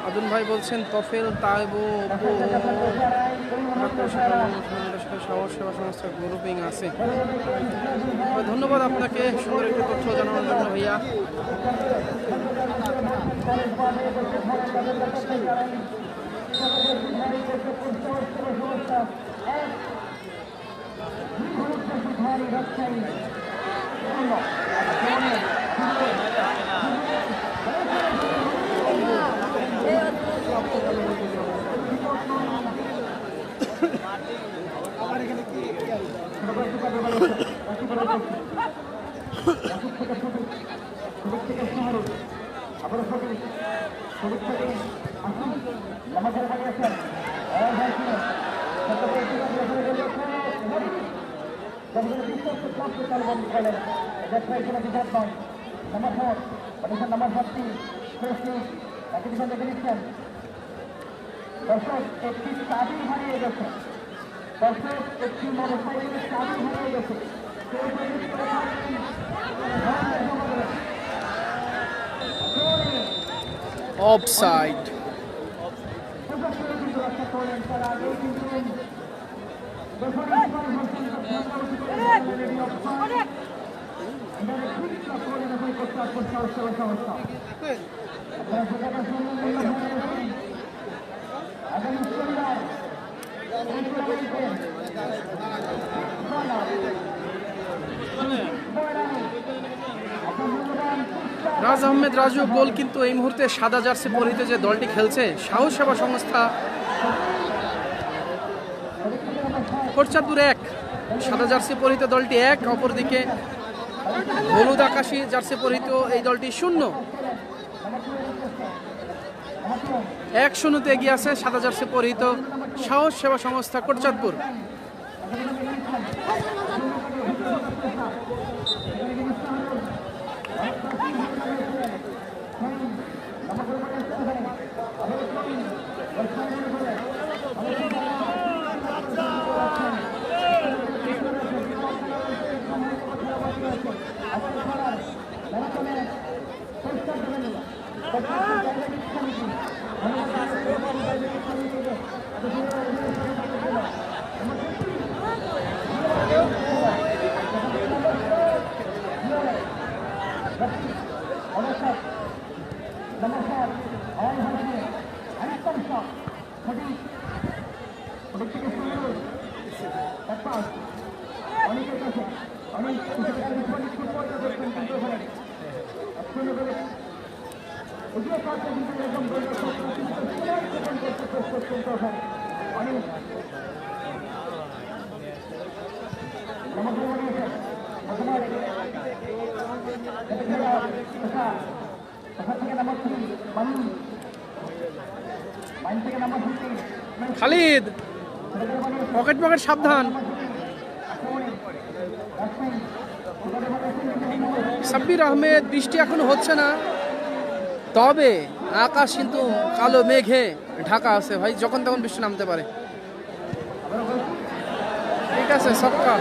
আদুন ভাই বলছেন তফেল তাইবু সাহস সেবা সংস্থার গ্রুপিং আছে। ধন্যবাদ আপনাকে সুন্দর একটি তথ্য জানানোর জন্য ভাইয়া।
দর্শক একটি চাবি হারিয়ে গেছে, দর্শক একটি মোটরসাইকেলের চাবি হারিয়ে গেছে। কেউ যদি করে থাকেন, ধরনের জমা দেবেন।
অফসাইড।
সুযোগ করে কিন্তু রক্ষা করলেন, তার আগেই কিন্তু
রাজ আহমেদ রাজু গোল কিন্তু এই মুহূর্তে সাদা জার্সি পরিহিত যে দলটি খেলছে সাহস সেবা সংস্থা কোটচাঁদপুর 1, সাদা জার্সি পরিহিত দলটি 1, অপরদিকে হলুদ আকাশি জার্সি পরিহিত এই দলটি 0। 1-0 এগিয়ে আছে সাদা জার্সি পরিহিত সাহস সেবা সংস্থা কোটচাঁদপুর। খালিদ পকেট পকেট সাবধান। সাব্বির আহমেদ, বৃষ্টি এখনো হচ্ছে না, তবে আকাশ কিন্তু কালো মেঘে ঢাকা আছে ভাই, যখন তখন বৃষ্টি নামতে পারে। ঠিক আছে, ছক্কা।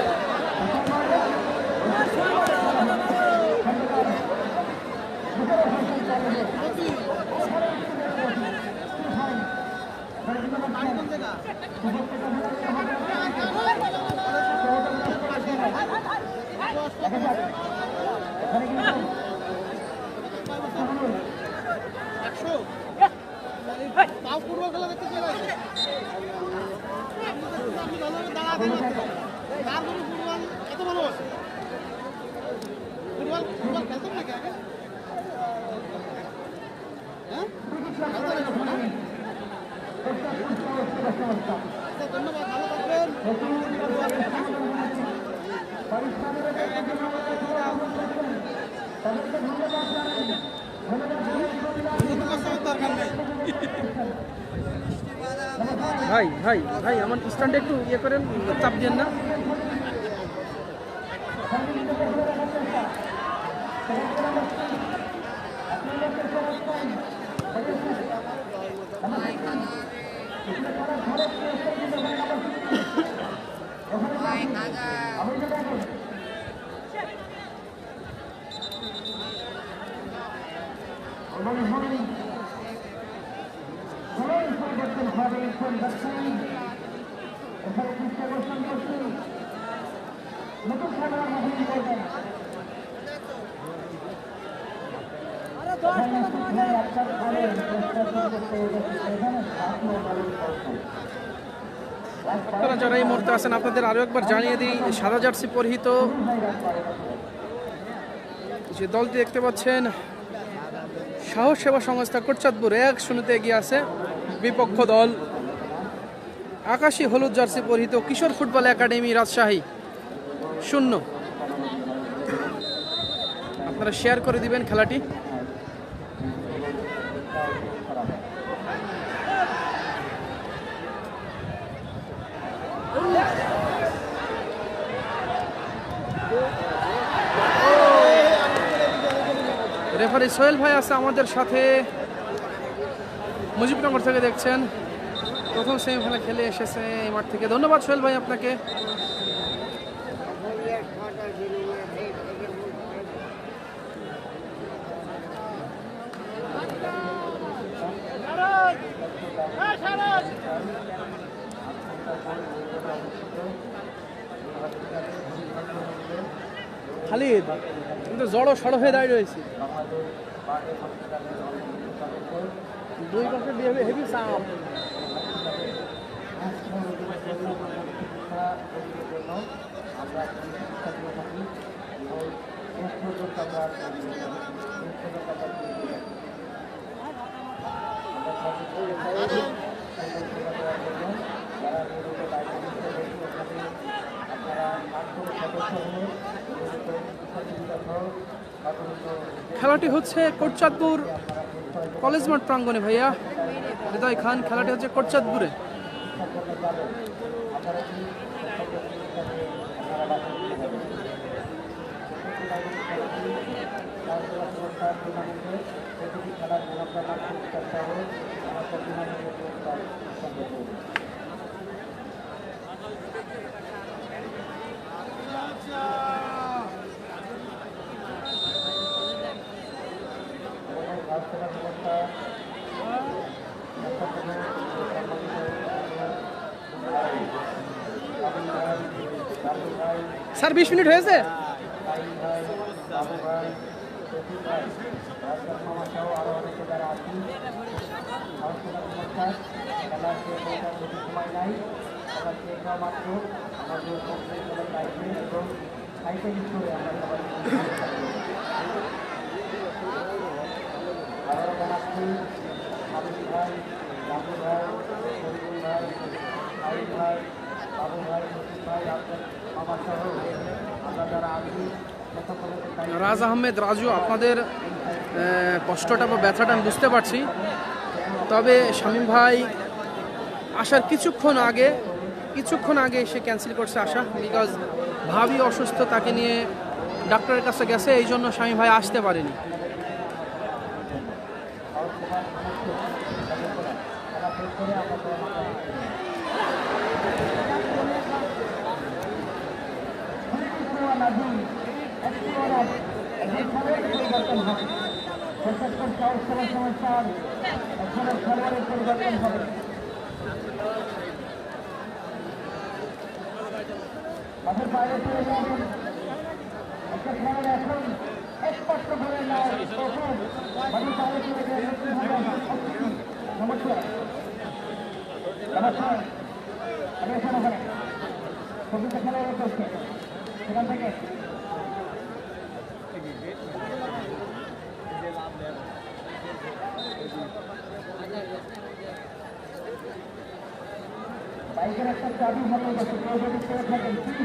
ভাই ভাই ভাই আমার স্ট্যান্ডে একটু ইয়ে করেন, চাপ দেন না। আপনারা যারা এই মুহূর্তে আছেন আপনাদের আরো একবার জানিয়ে দিই, সাদা জার্সি পরিহিত যে দলটি দেখতে পাচ্ছেন সাহস সেবা সংস্থা কোটচাঁদপুর 1-0 এগিয়ে আছে। বিপক্ষ দল আকাশী হলুদ জার্সি পরিহিত কিশোর ফুটবল একাডেমি রাজশাহী 0। আপনারা শেয়ার করে দিবেন খেলাটি। রেফারি সোহেল ভাই আছে আমাদের সাথে, মুজিবনগর থেকে দেখছেন। প্রথম সেমিফাইনালে খেলে এসেছে এই মাঠ থেকে। ধন্যবাদ সোহেল ভাই আপনাকে। খালিদ কিন্তু জড়ো সড়ো হয়ে দাঁড়িয়ে রয়েছে, দুই পাশে হেভি চাপ। খেলাটি হচ্ছে কোটচাঁদপুর কলেজ মাঠ প্রাঙ্গণে ভাইয়া হৃদয় খান। খেলাটি হচ্ছে কোটচাঁদপুরে। স্যার 20 মিনিট হয়েছে। রাজ আহমেদ রাজু, আপনাদের কষ্টটা বা ব্যথাটা আমি বুঝতে পারছি। তবে শামীম ভাই আসার কিছুক্ষণ আগে সে ক্যান্সেল করছে আসা, বিকজ ভাবি অসুস্থ, তাকে নিয়ে ডাক্তারের কাছে গেছে, এই জন্য শামীম ভাই আসতে পারেনি।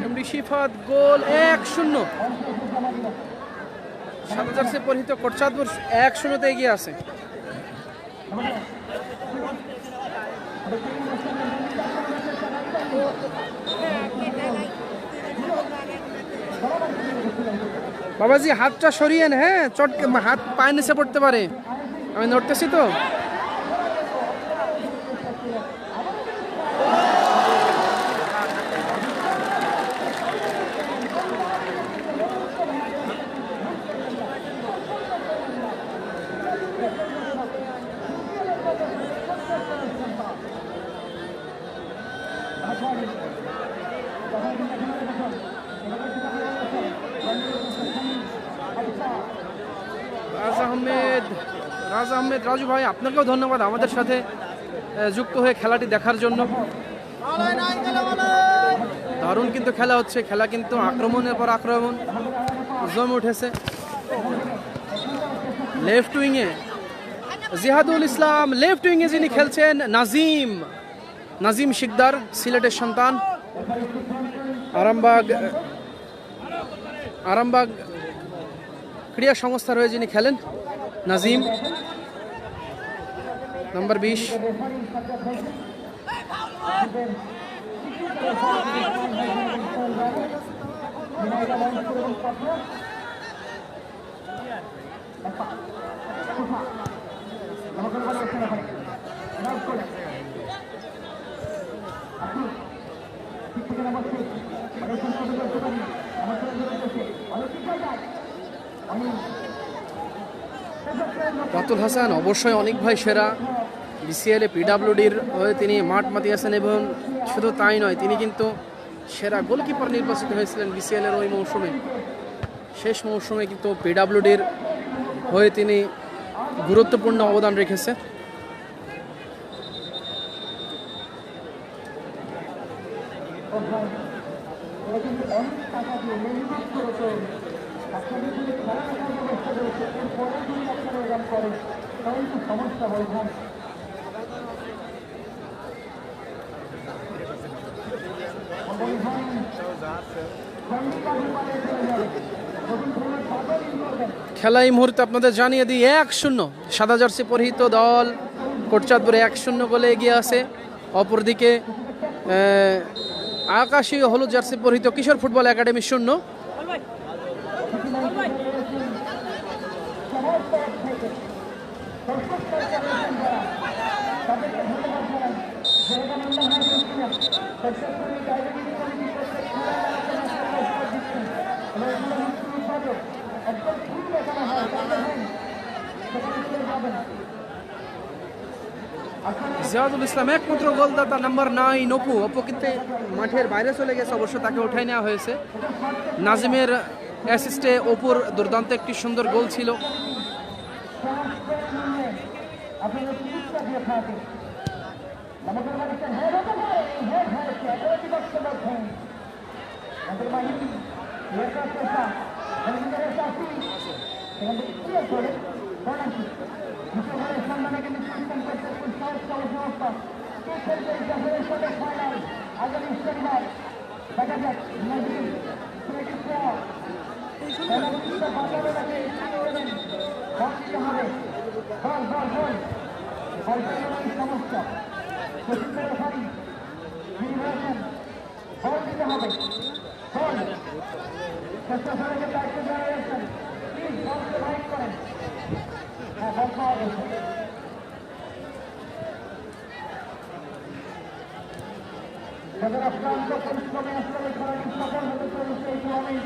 এমডি শিফাত গোল 1-0। সাদা জার্সি পরিহিত কোটচাঁদপুর 1-0 এগিয়ে আছে। বাবাজি হাতটা সরিয়েন, হ্যাঁ চটকে হাত পায়ে নিচে পড়তে পারে, আমি নড়তেছি তো। রাজ আহমেদ রাজু ভাই, আপনাকেও ধন্যবাদ আমাদের সাথে যুক্ত হয়ে খেলাটি দেখার জন্য। দারুণ কিন্তু খেলা হচ্ছে, খেলা কিন্তু আক্রমণের পর আক্রমণ জমে উঠেছে। লেফট উইংয়ে জিহাদুল ইসলাম, লেফট উইংয়ে যিনি খেলছেন নাজিম শিকদার, সিলেটের সন্তান, আরামবাগ ক্রীড়া সংস্থার হয়ে যিনি খেলেন নাজিম, নম্বর 20। রাতুল হাসান অবশ্যই অনেক ভাই সেরা, বিসিএল এ পিডাব্লিউডির হয়ে তিনি মাঠ মাতিয়েছেন এবং শুধু তাই নয়, তিনি কিন্তু সেরা গোলকিপার নির্বাচিত হয়েছিলেন বিসিএল এর ওই মৌসুমে। শেষ মৌসুমে কিন্তু পিডাব্লিউডির হয়ে তিনি গুরুত্বপূর্ণ অবদান রেখেছে।
সমস্যা বলছেন
খেলা এই মুহূর্তে আপনাদের জানিয়ে দিই 1-0 সাদা জার্সি পরিহিত দল কোটচাঁদপুরে 1-0 গোলে এগিয়ে আছে। অপরদিকে আকাশী হলুদ জার্সি পরিহিত কিশোর ফুটবল একাডেমি 0। জিয়াদুল ইসলাম একমাত্র গোলদাতা নাম্বার 9 অপু কিন্তু মাঠের বাইরে চলে গেছে, অবশ্য তাকে উঠাই নেওয়া হয়েছে। নাজিমের অ্যাসিস্টে অপুর দুর্দান্ত একটি সুন্দর গোল ছিল।
যাদের অক্লান্ত পরিশ্রমে আসলে খেলাটি সফল হতে চলেছে এই টুর্নামেন্ট,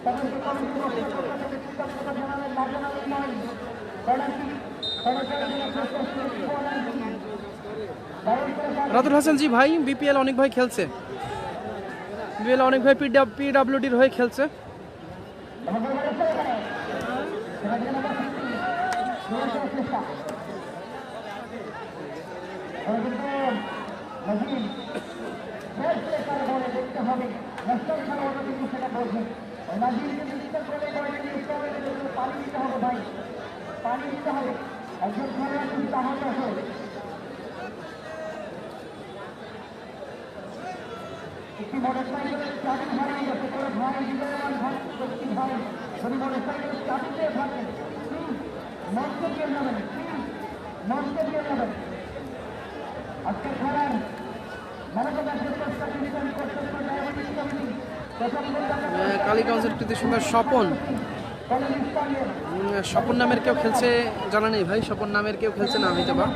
তাদেরকে কমিটির পক্ষ থেকে কৃতজ্ঞতা জানালেন না জানালেন নয়।
রাতুল হাসান জি ভাই, বিপিএল অনেক ভাই খেলছে, বিপিএল অনেক ভাই পিডাব্লিউডির হয়ে খেলছে।
দেখতে হবে ন্যাশনাল খেলা হলো কিন্তু সেটা বলছেন নাজিরকে বিস্তার করে পানি দিতে হবে ভাই, পানি দিতে হবে। একজন খেলোয়াড় কিন্তু আহত হয়ে একটি মোটর সাইকেলের চাবি হারিয়ে গেছে করে ভাই বিজয়মান ভাই ব্যক্তি ভাই যদি মোটর সাইকেলের চাবি দিয়ে থাকেন মঞ্চ দিয়ে নেবেন, মঞ্চ দিয়ে নেবেন। আজকের খেলার
কালীগঞ্জের প্রীতি সুন্দর স্বপন, স্বপন নামের কেউ খেলছে জানা নেই ভাই, স্বপন নামের কেউ খেলছে না আমি তো বা।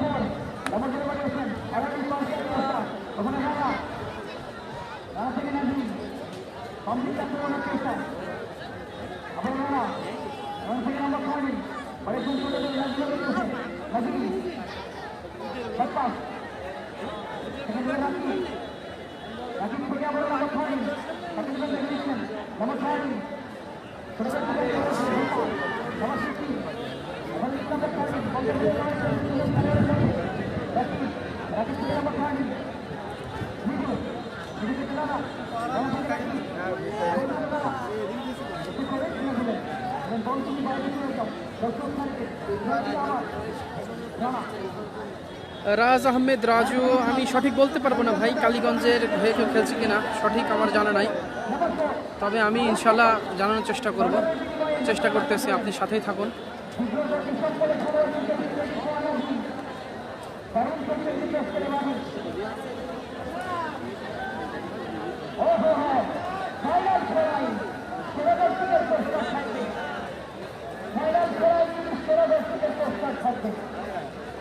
রাজ আহমেদ রাজু, আমি সঠিক বলতে পারবো না ভাই কালীগঞ্জের হয়ে কেউ খেলছে কিনা, সঠিক আমার জানা নাই, তবে আমি ইনশাল্লাহ জানানোর চেষ্টা করতেছি, আপনি সাথেই থাকুন।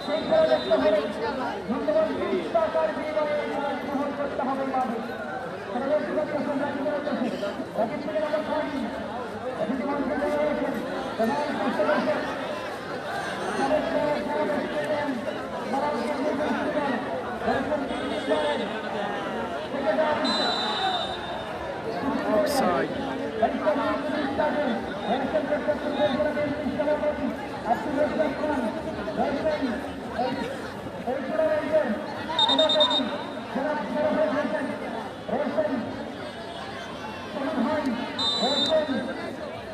সেই খেলা দেখতে হবে মূল্যবান 30 টাকার বিনিময়ে গ্রহণ করতে হবে মাঠে। খেলা
অফসাইড।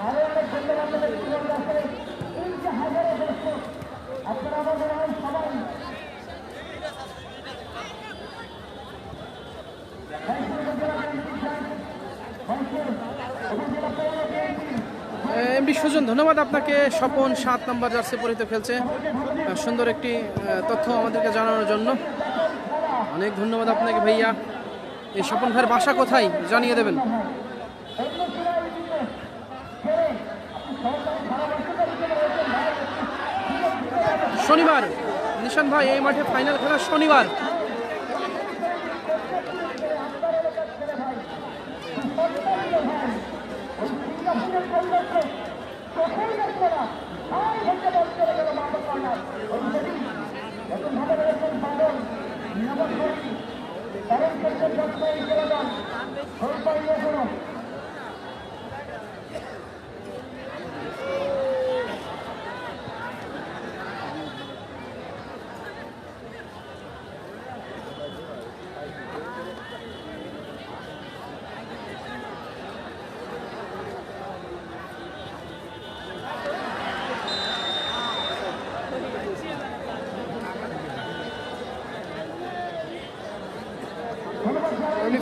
আরো অনেক ধন্যবাদ এই যে হাজারো দর্শক আপনারা আমাদের সবাই
এমডি সুজন, ধন্যবাদ আপনাকে। স্বপন 7 নম্বর জার্সি পরিহিত খেলছে, সুন্দর একটি তথ্য আমাদেরকে জানানোর জন্য অনেক ধন্যবাদ আপনাকে ভাইয়া। এই স্বপন ভাইয়ের বাসা কোথায় জানিয়ে দেবেন। শনিবার নিশান ভাই, এই মাঠে ফাইনাল খেলা শনিবার।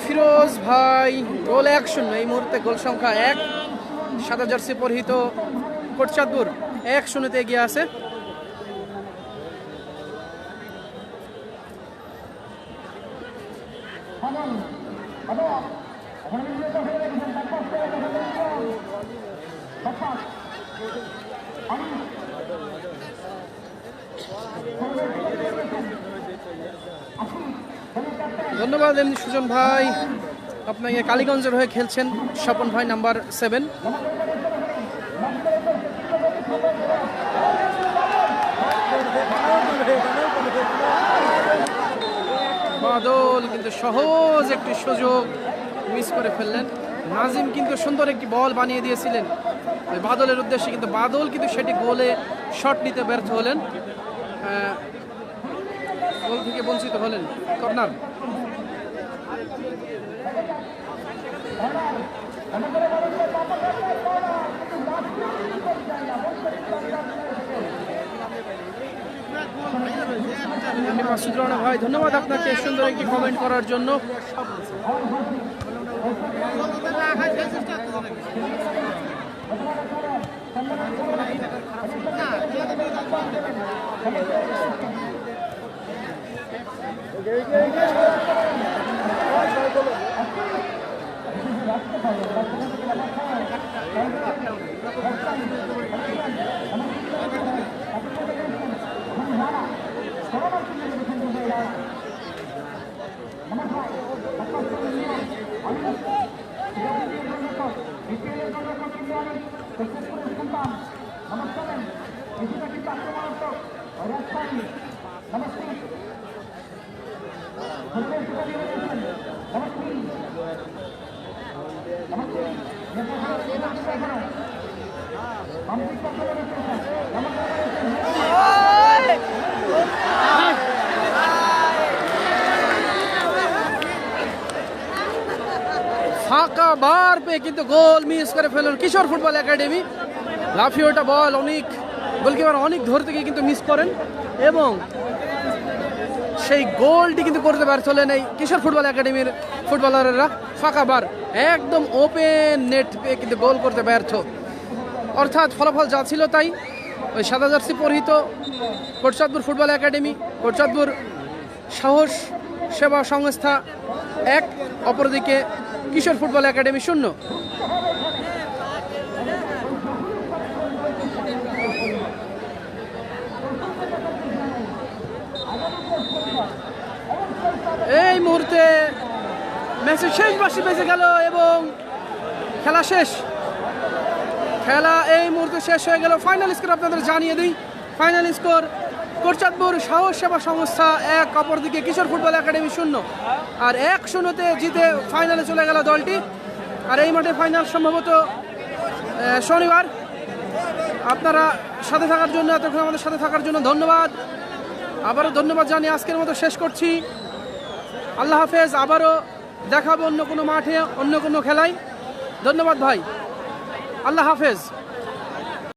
ফিরোজ ভাই, গোল 1-0। এই মুহূর্তে গোল সংখ্যা 1। সাদা জার্সি পরিহিত কোটচাঁদপুর 1-0 এগিয়ে আছে। ধন্যবাদ এমনি সুজন ভাই আপনাকে। কালীগঞ্জের হয়ে খেলছেন স্বপন ভাই, নাম্বার 7। বাদল কিন্তু সহজ একটি সুযোগ মিস করে ফেললেন। নাজিম কিন্তু সুন্দর একটি বল বানিয়ে দিয়েছিলেন ওই বাদলের উদ্দেশ্যে, কিন্তু বাদল কিন্তু সেটি গোলে শট নিতে ব্যর্থ হলেন, গোল থেকে বঞ্চিত হলেন। কর্নার। মাসুদ রানা ভাই, ধন্যবাদ আপনাকে সুন্দর একটি কমেন্ট করার জন্য। ফাঁকা বার পেয়ে কিন্তু গোল মিস করে ফেললেন কিশোর ফুটবল একাডেমি। লাফিয়ে ওটা বল অনেক, গোলকিপার অনেক ধরতে গিয়ে কিন্তু মিস করেন এবং সেই গোলটি কিন্তু করতে ব্যর্থ হলেন এই কিশোর ফুটবল একাডেমির ফুটবলাররা। ফাঁকা বার, একদম ওপেন নেট পেয়ে কিন্তু গোল করতে ব্যর্থ। অর্থাৎ ফলাফল যা ছিল তাই। ওই সাদা জার্সি পরিহিত কোটচাঁদপুর ফুটবল একাডেমি, কোটচাঁদপুর সাহস সেবা সংস্থা 1, অপরদিকে কিশোর ফুটবল একাডেমি 0। এই মুহূর্তে ম্যাচের শেষ বাঁশি বেজে গেল এবং খেলা শেষ। খেলা এই মুহূর্তে শেষ হয়ে গেল। ফাইনাল স্কোর আপনাদের জানিয়ে দিই। ফাইনাল স্কোর কোটচাঁদপুর সাহস সেবা সংস্থা 1, অপরদিকে কিশোর ফুটবল একাডেমি 0। আর 1-0 জিতে ফাইনালে চলে গেল দলটি। আর এই মাঠে ফাইনাল সম্ভবত শনিবার। আপনারা সাথে থাকার জন্য, এতক্ষণ আমাদের সাথে থাকার জন্য ধন্যবাদ। আবারও ধন্যবাদ জানিয়ে আজকের মতো শেষ করছি। আল্লাহ হাফেজ। আবারও দেখাবো অন্য কোনো মাঠে, অন্য কোনো খেলায়। ধন্যবাদ ভাই, আল্লাহ হাফেজ।